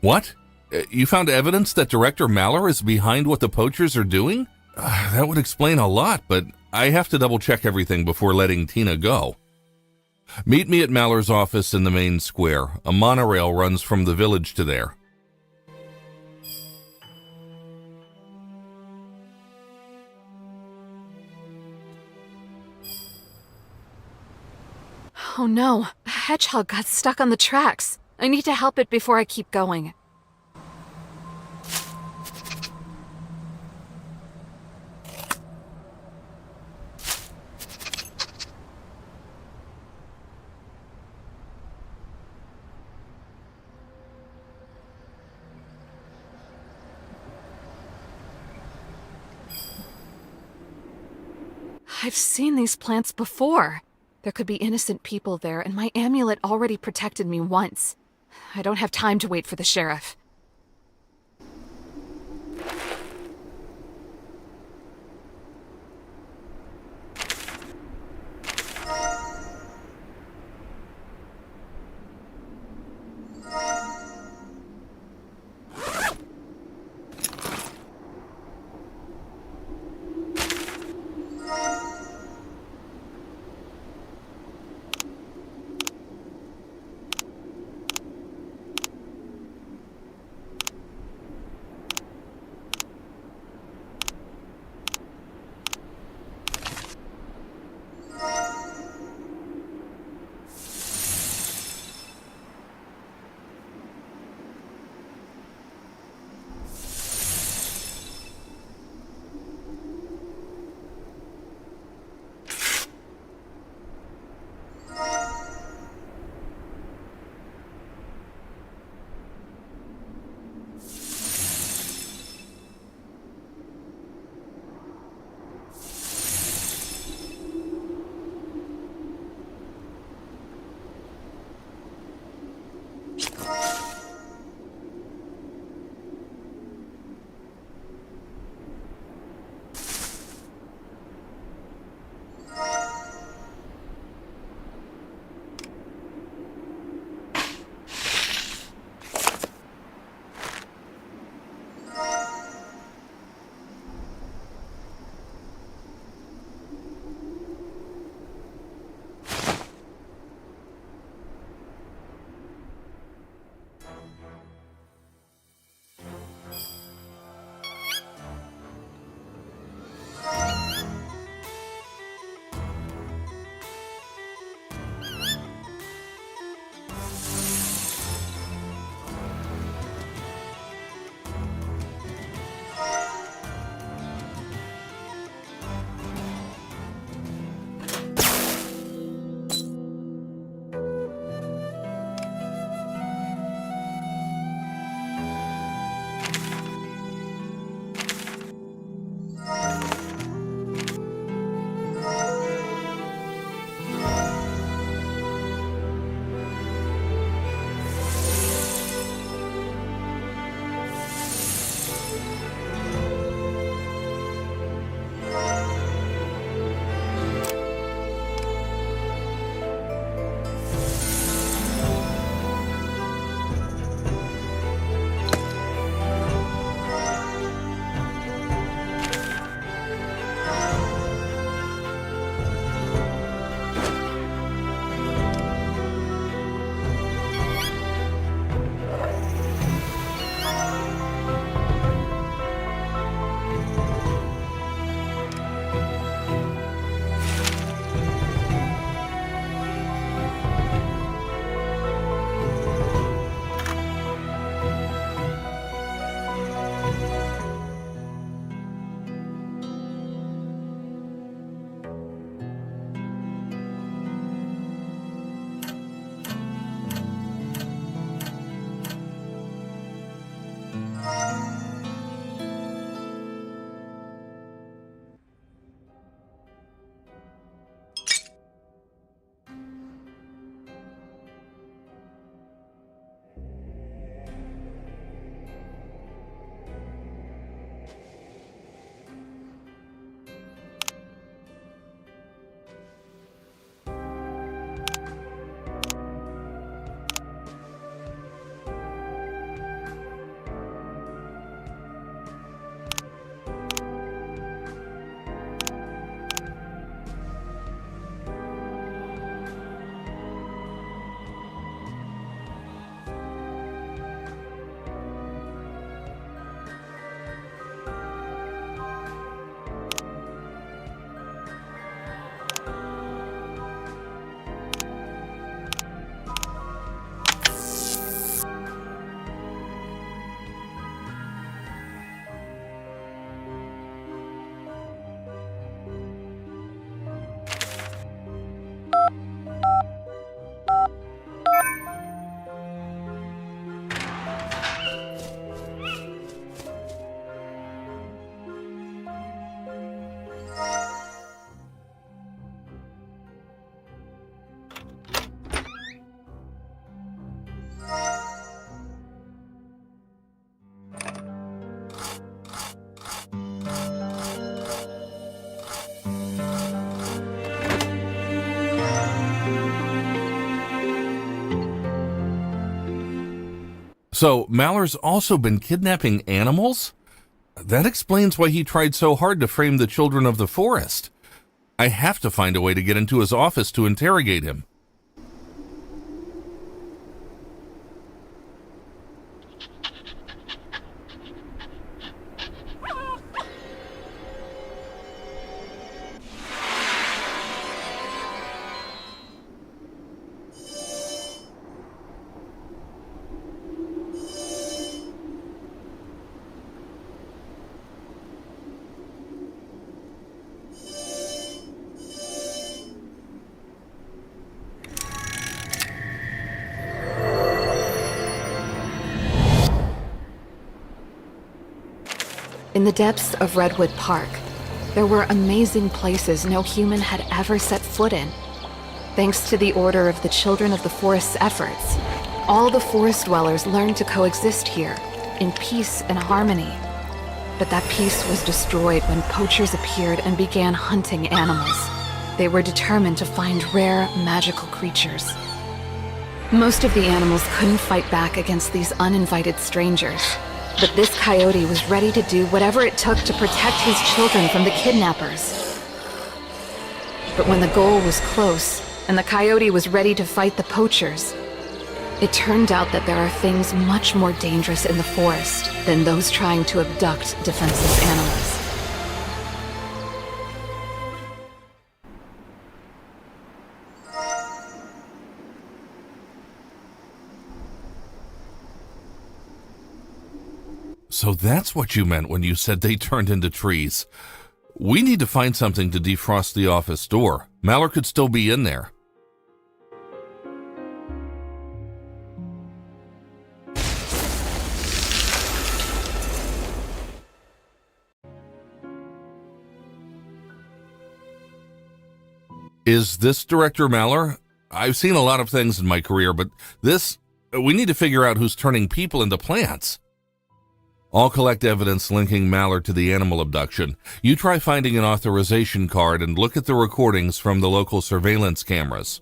What? You found evidence that Director Mallor is behind what the poachers are doing? That would explain a lot, but I have to double-check everything before letting Tina go. Meet me at Mallor's office in the main square. A monorail runs from the village to there. Oh no, a hedgehog got stuck on the tracks. I need to help it before I keep going. I've seen these plants before. There could be innocent people there, and my amulet already protected me once. I don't have time to wait for the sheriff. So, Mallor's also been kidnapping animals? That explains why he tried so hard to frame the children of the forest. I have to find a way to get into his office to interrogate him. In the depths of Redwood Park, there were amazing places no human had ever set foot in. Thanks to the Order of the Children of the Forest's efforts, all the forest dwellers learned to coexist here, in peace and harmony. But that peace was destroyed when poachers appeared and began hunting animals. They were determined to find rare, magical creatures. Most of the animals couldn't fight back against these uninvited strangers. But this coyote was ready to do whatever it took to protect his children from the kidnappers. But when the goal was close, and the coyote was ready to fight the poachers, it turned out that there are things much more dangerous in the forest than those trying to abduct defenseless animals. So that's what you meant when you said they turned into trees. We need to find something to defrost the office door. Mallor could still be in there. Is this Director Mallor? I've seen a lot of things in my career, but this... We need to figure out who's turning people into plants. I'll collect evidence linking Mallor to the animal abduction. You try finding an authorization card and look at the recordings from the local surveillance cameras.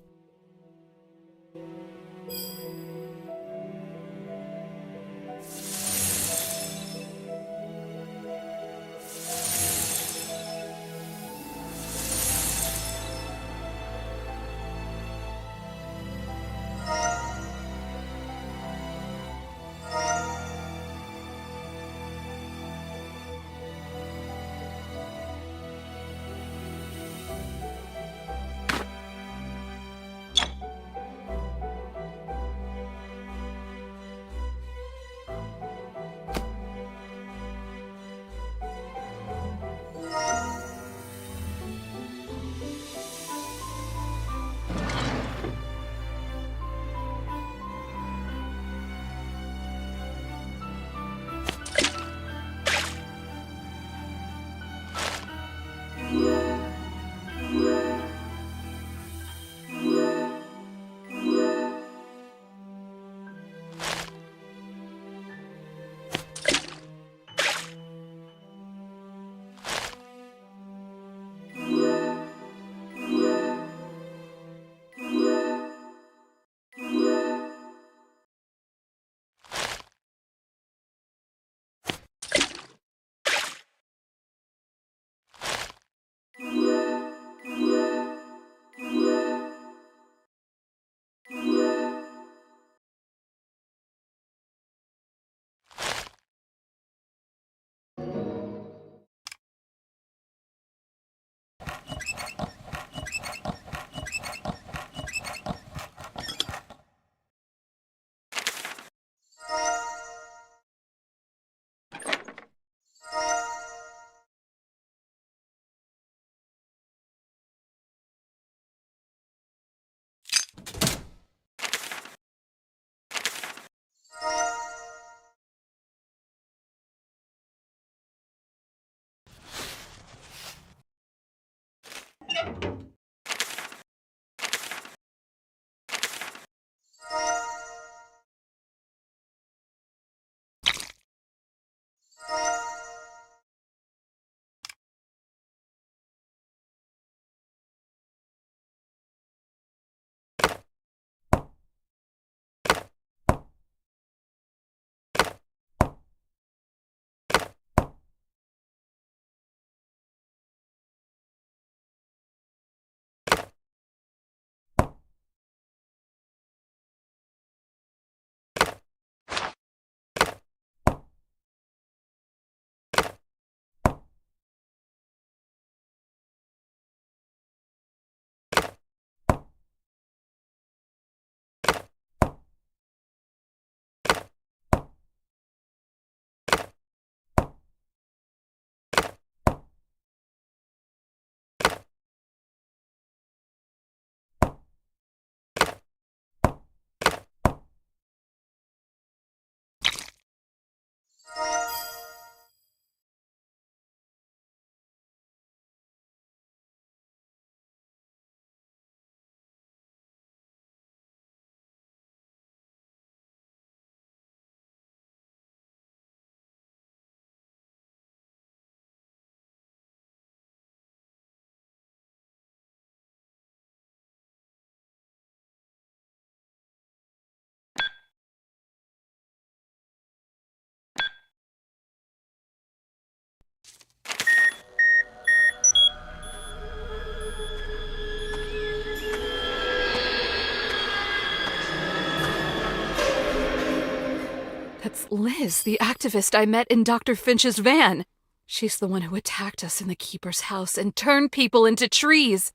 It's Liz, the activist I met in Dr. Finch's van. She's the one who attacked us in the Keeper's house and turned people into trees.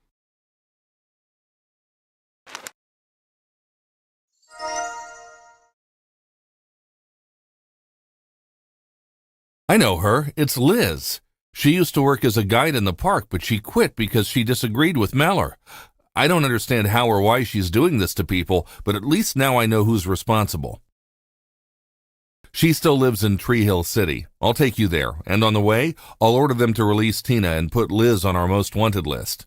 I know her. It's Liz. She used to work as a guide in the park, but she quit because she disagreed with Mallor. I don't understand how or why she's doing this to people, but at least now I know who's responsible. She still lives in Tree Hill City. I'll take you there, and on the way, I'll order them to release Tina and put Liz on our most wanted list.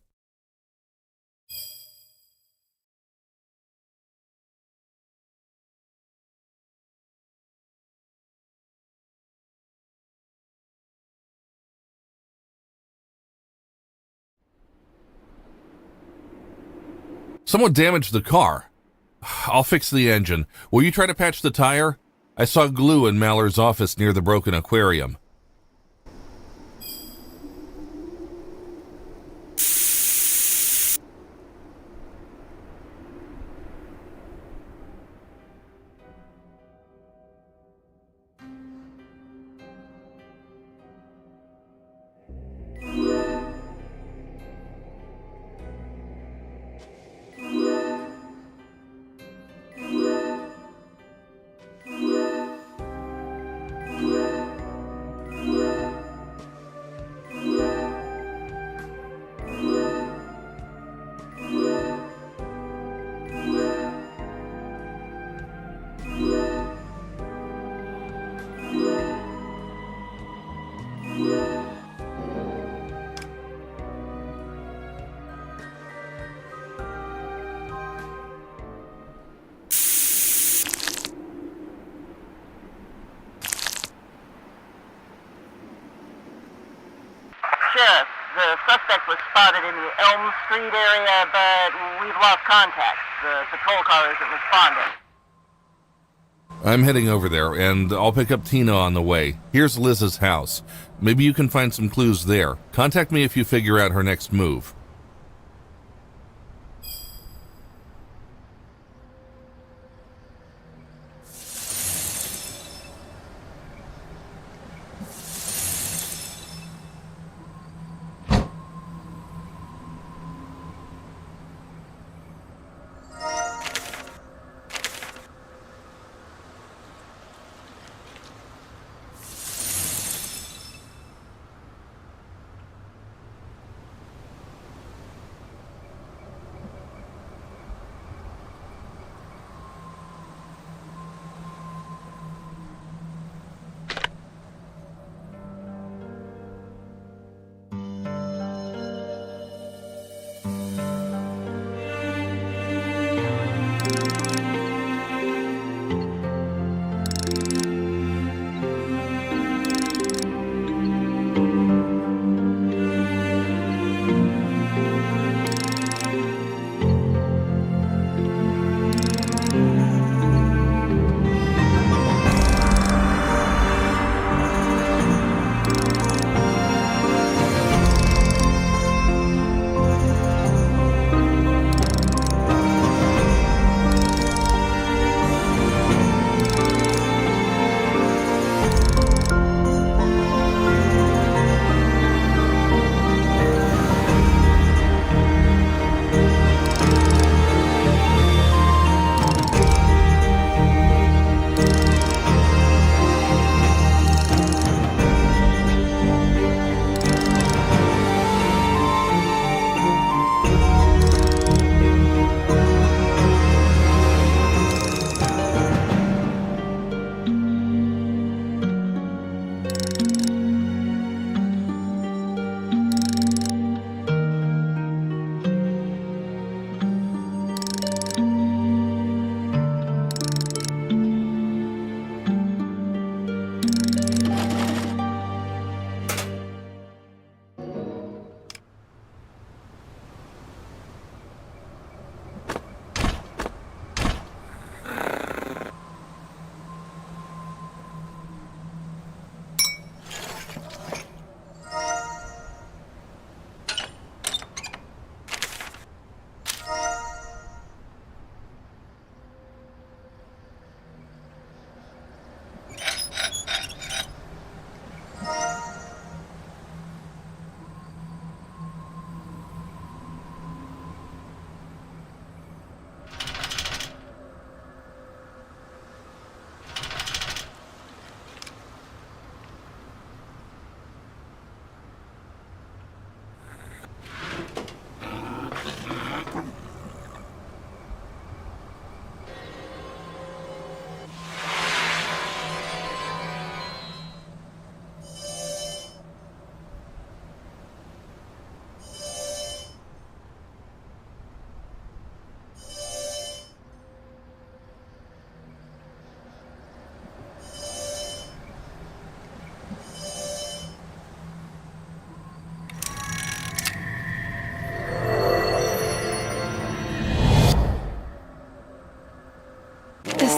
Someone damaged the car. I'll fix the engine. Will you try to patch the tire? I saw glue in Mallor's office near the broken aquarium. Sheriff, the suspect was spotted in the Elm Street area, but we've lost contact. The patrol car isn't responding. I'm heading over there, and I'll pick up Tina on the way. Here's Liz's house. Maybe you can find some clues there. Contact me if you figure out her next move.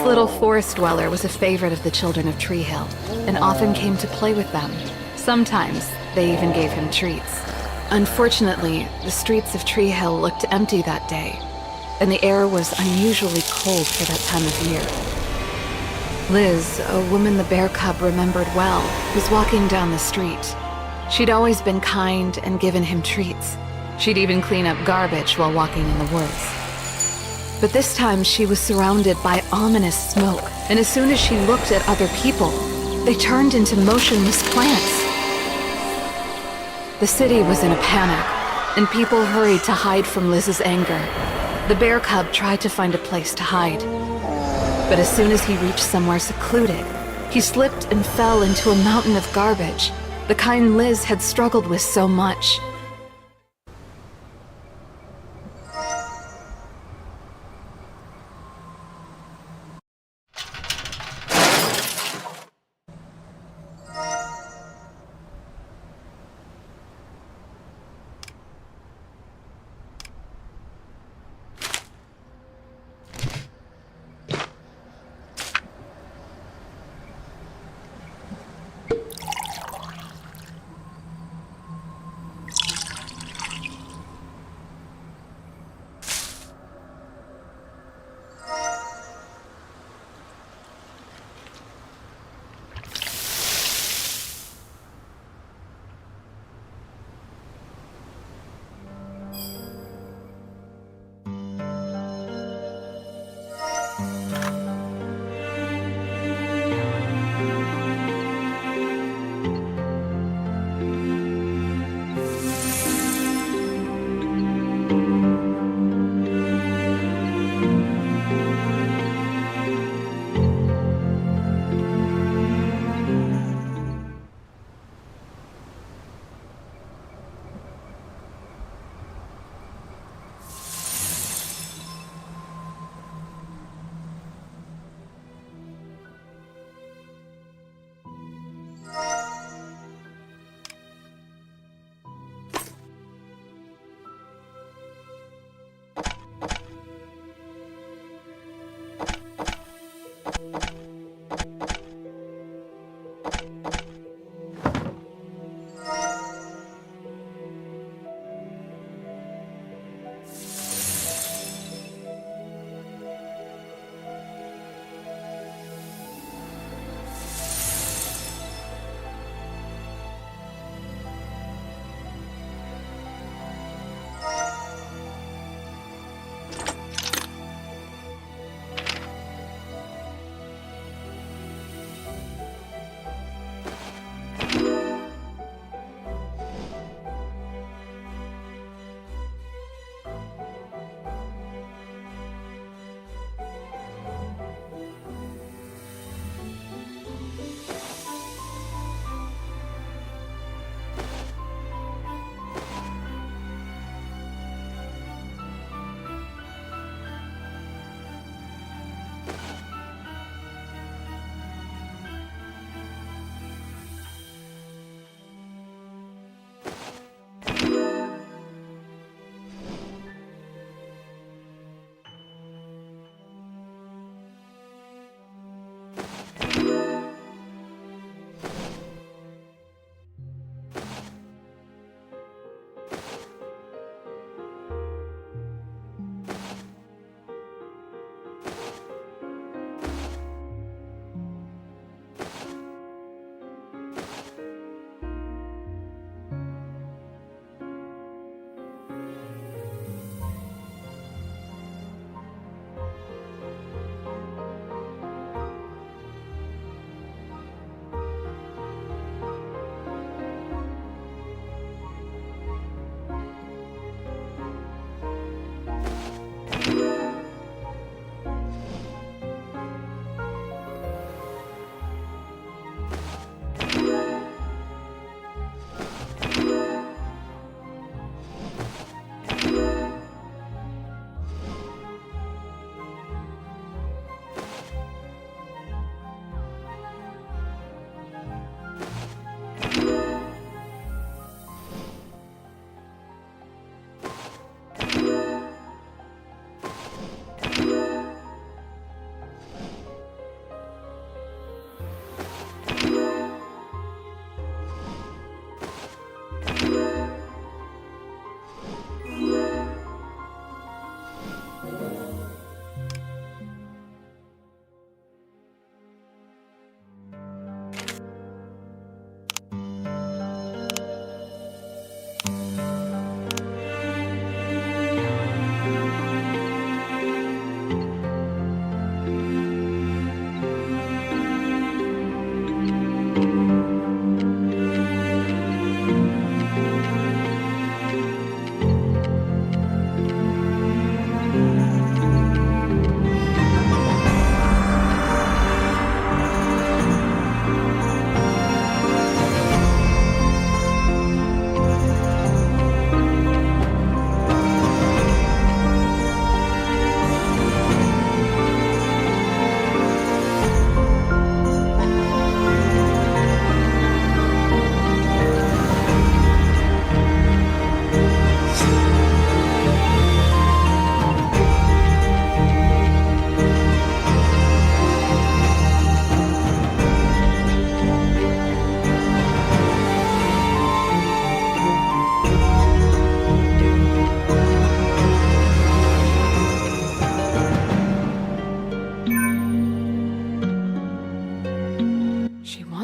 little forest dweller was a favorite of the children of Tree Hill, and often came to play with them. Sometimes, they even gave him treats. Unfortunately, the streets of Tree Hill looked empty that day, and the air was unusually cold for that time of year. Liz, a woman the bear cub remembered well, was walking down the street. She'd always been kind and given him treats. She'd even clean up garbage while walking in the woods. But this time she was surrounded by ominous smoke, and as soon as she looked at other people, they turned into motionless plants. The city was in a panic, and people hurried to hide from Liz's anger. The bear cub tried to find a place to hide. But as soon as he reached somewhere secluded, he slipped and fell into a mountain of garbage, the kind Liz had struggled with so much.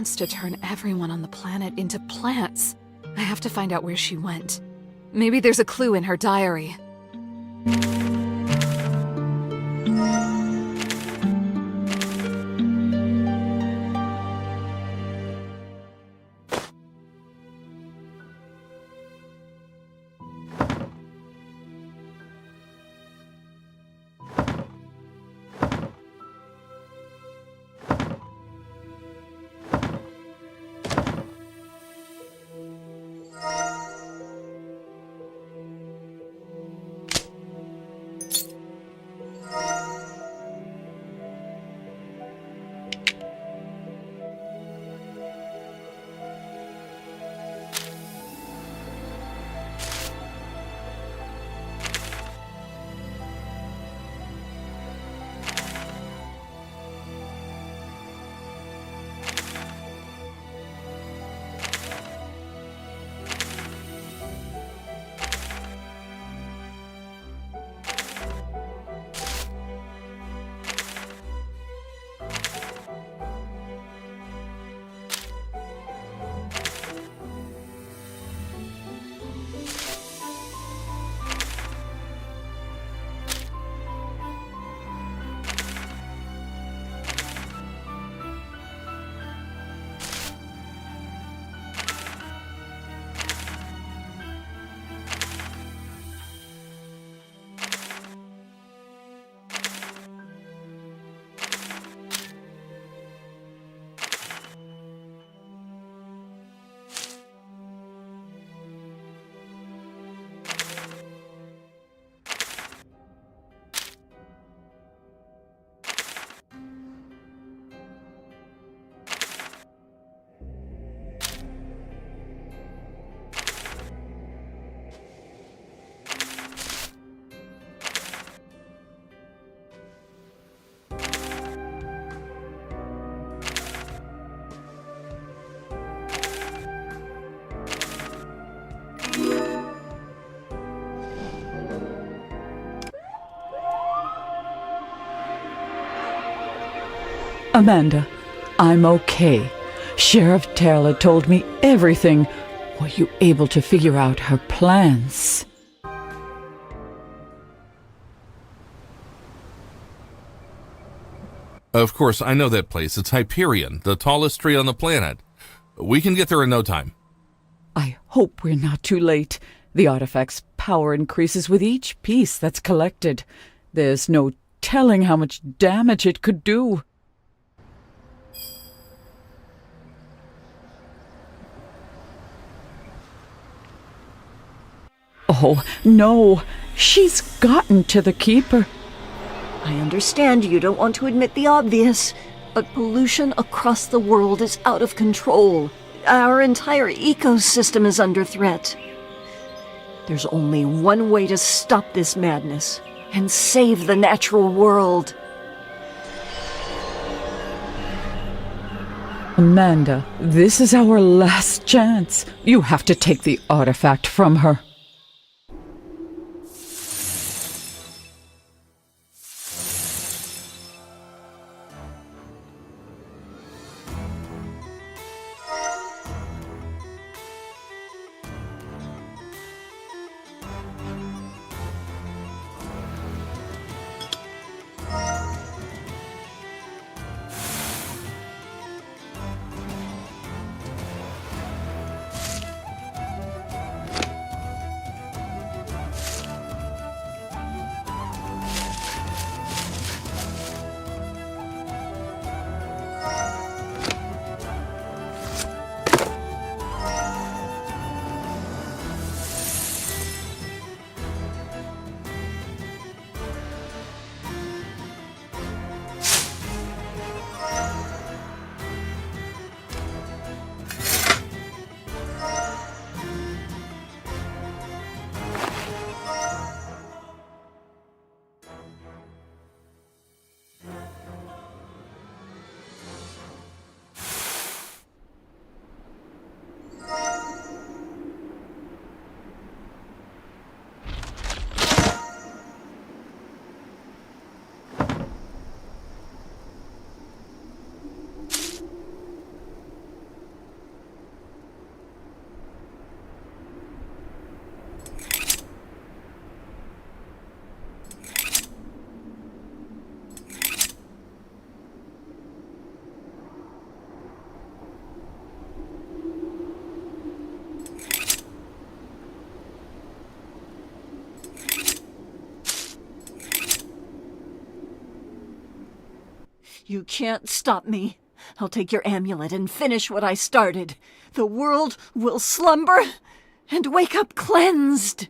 attempts to turn everyone on the planet into plants. I have to find out where she went. Maybe there's a clue in her diary. Amanda, I'm okay. Sheriff Taylor told me everything. Were you able to figure out her plans? Of course, I know that place. It's Hyperion, the tallest tree on the planet. We can get there in no time. I hope we're not too late. The artifact's power increases with each piece that's collected. There's no telling how much damage it could do. Oh, no. She's gotten to the Keeper. I understand you don't want to admit the obvious, but pollution across the world is out of control. Our entire ecosystem is under threat. There's only one way to stop this madness and save the natural world. Amanda, this is our last chance. You have to take the artifact from her. You can't stop me. I'll take your amulet and finish what I started. The world will slumber and wake up cleansed.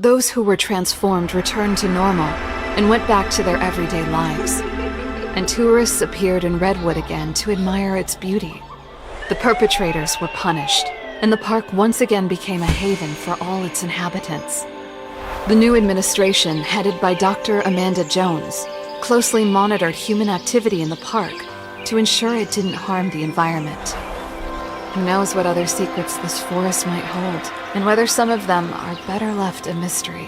Those who were transformed returned to normal and went back to their everyday lives. And tourists appeared in Redwood again to admire its beauty. The perpetrators were punished, and the park once again became a haven for all its inhabitants. The new administration, headed by Dr. Amanda Jones, closely monitored human activity in the park to ensure it didn't harm the environment. Who knows what other secrets this forest might hold, and whether some of them are better left a mystery.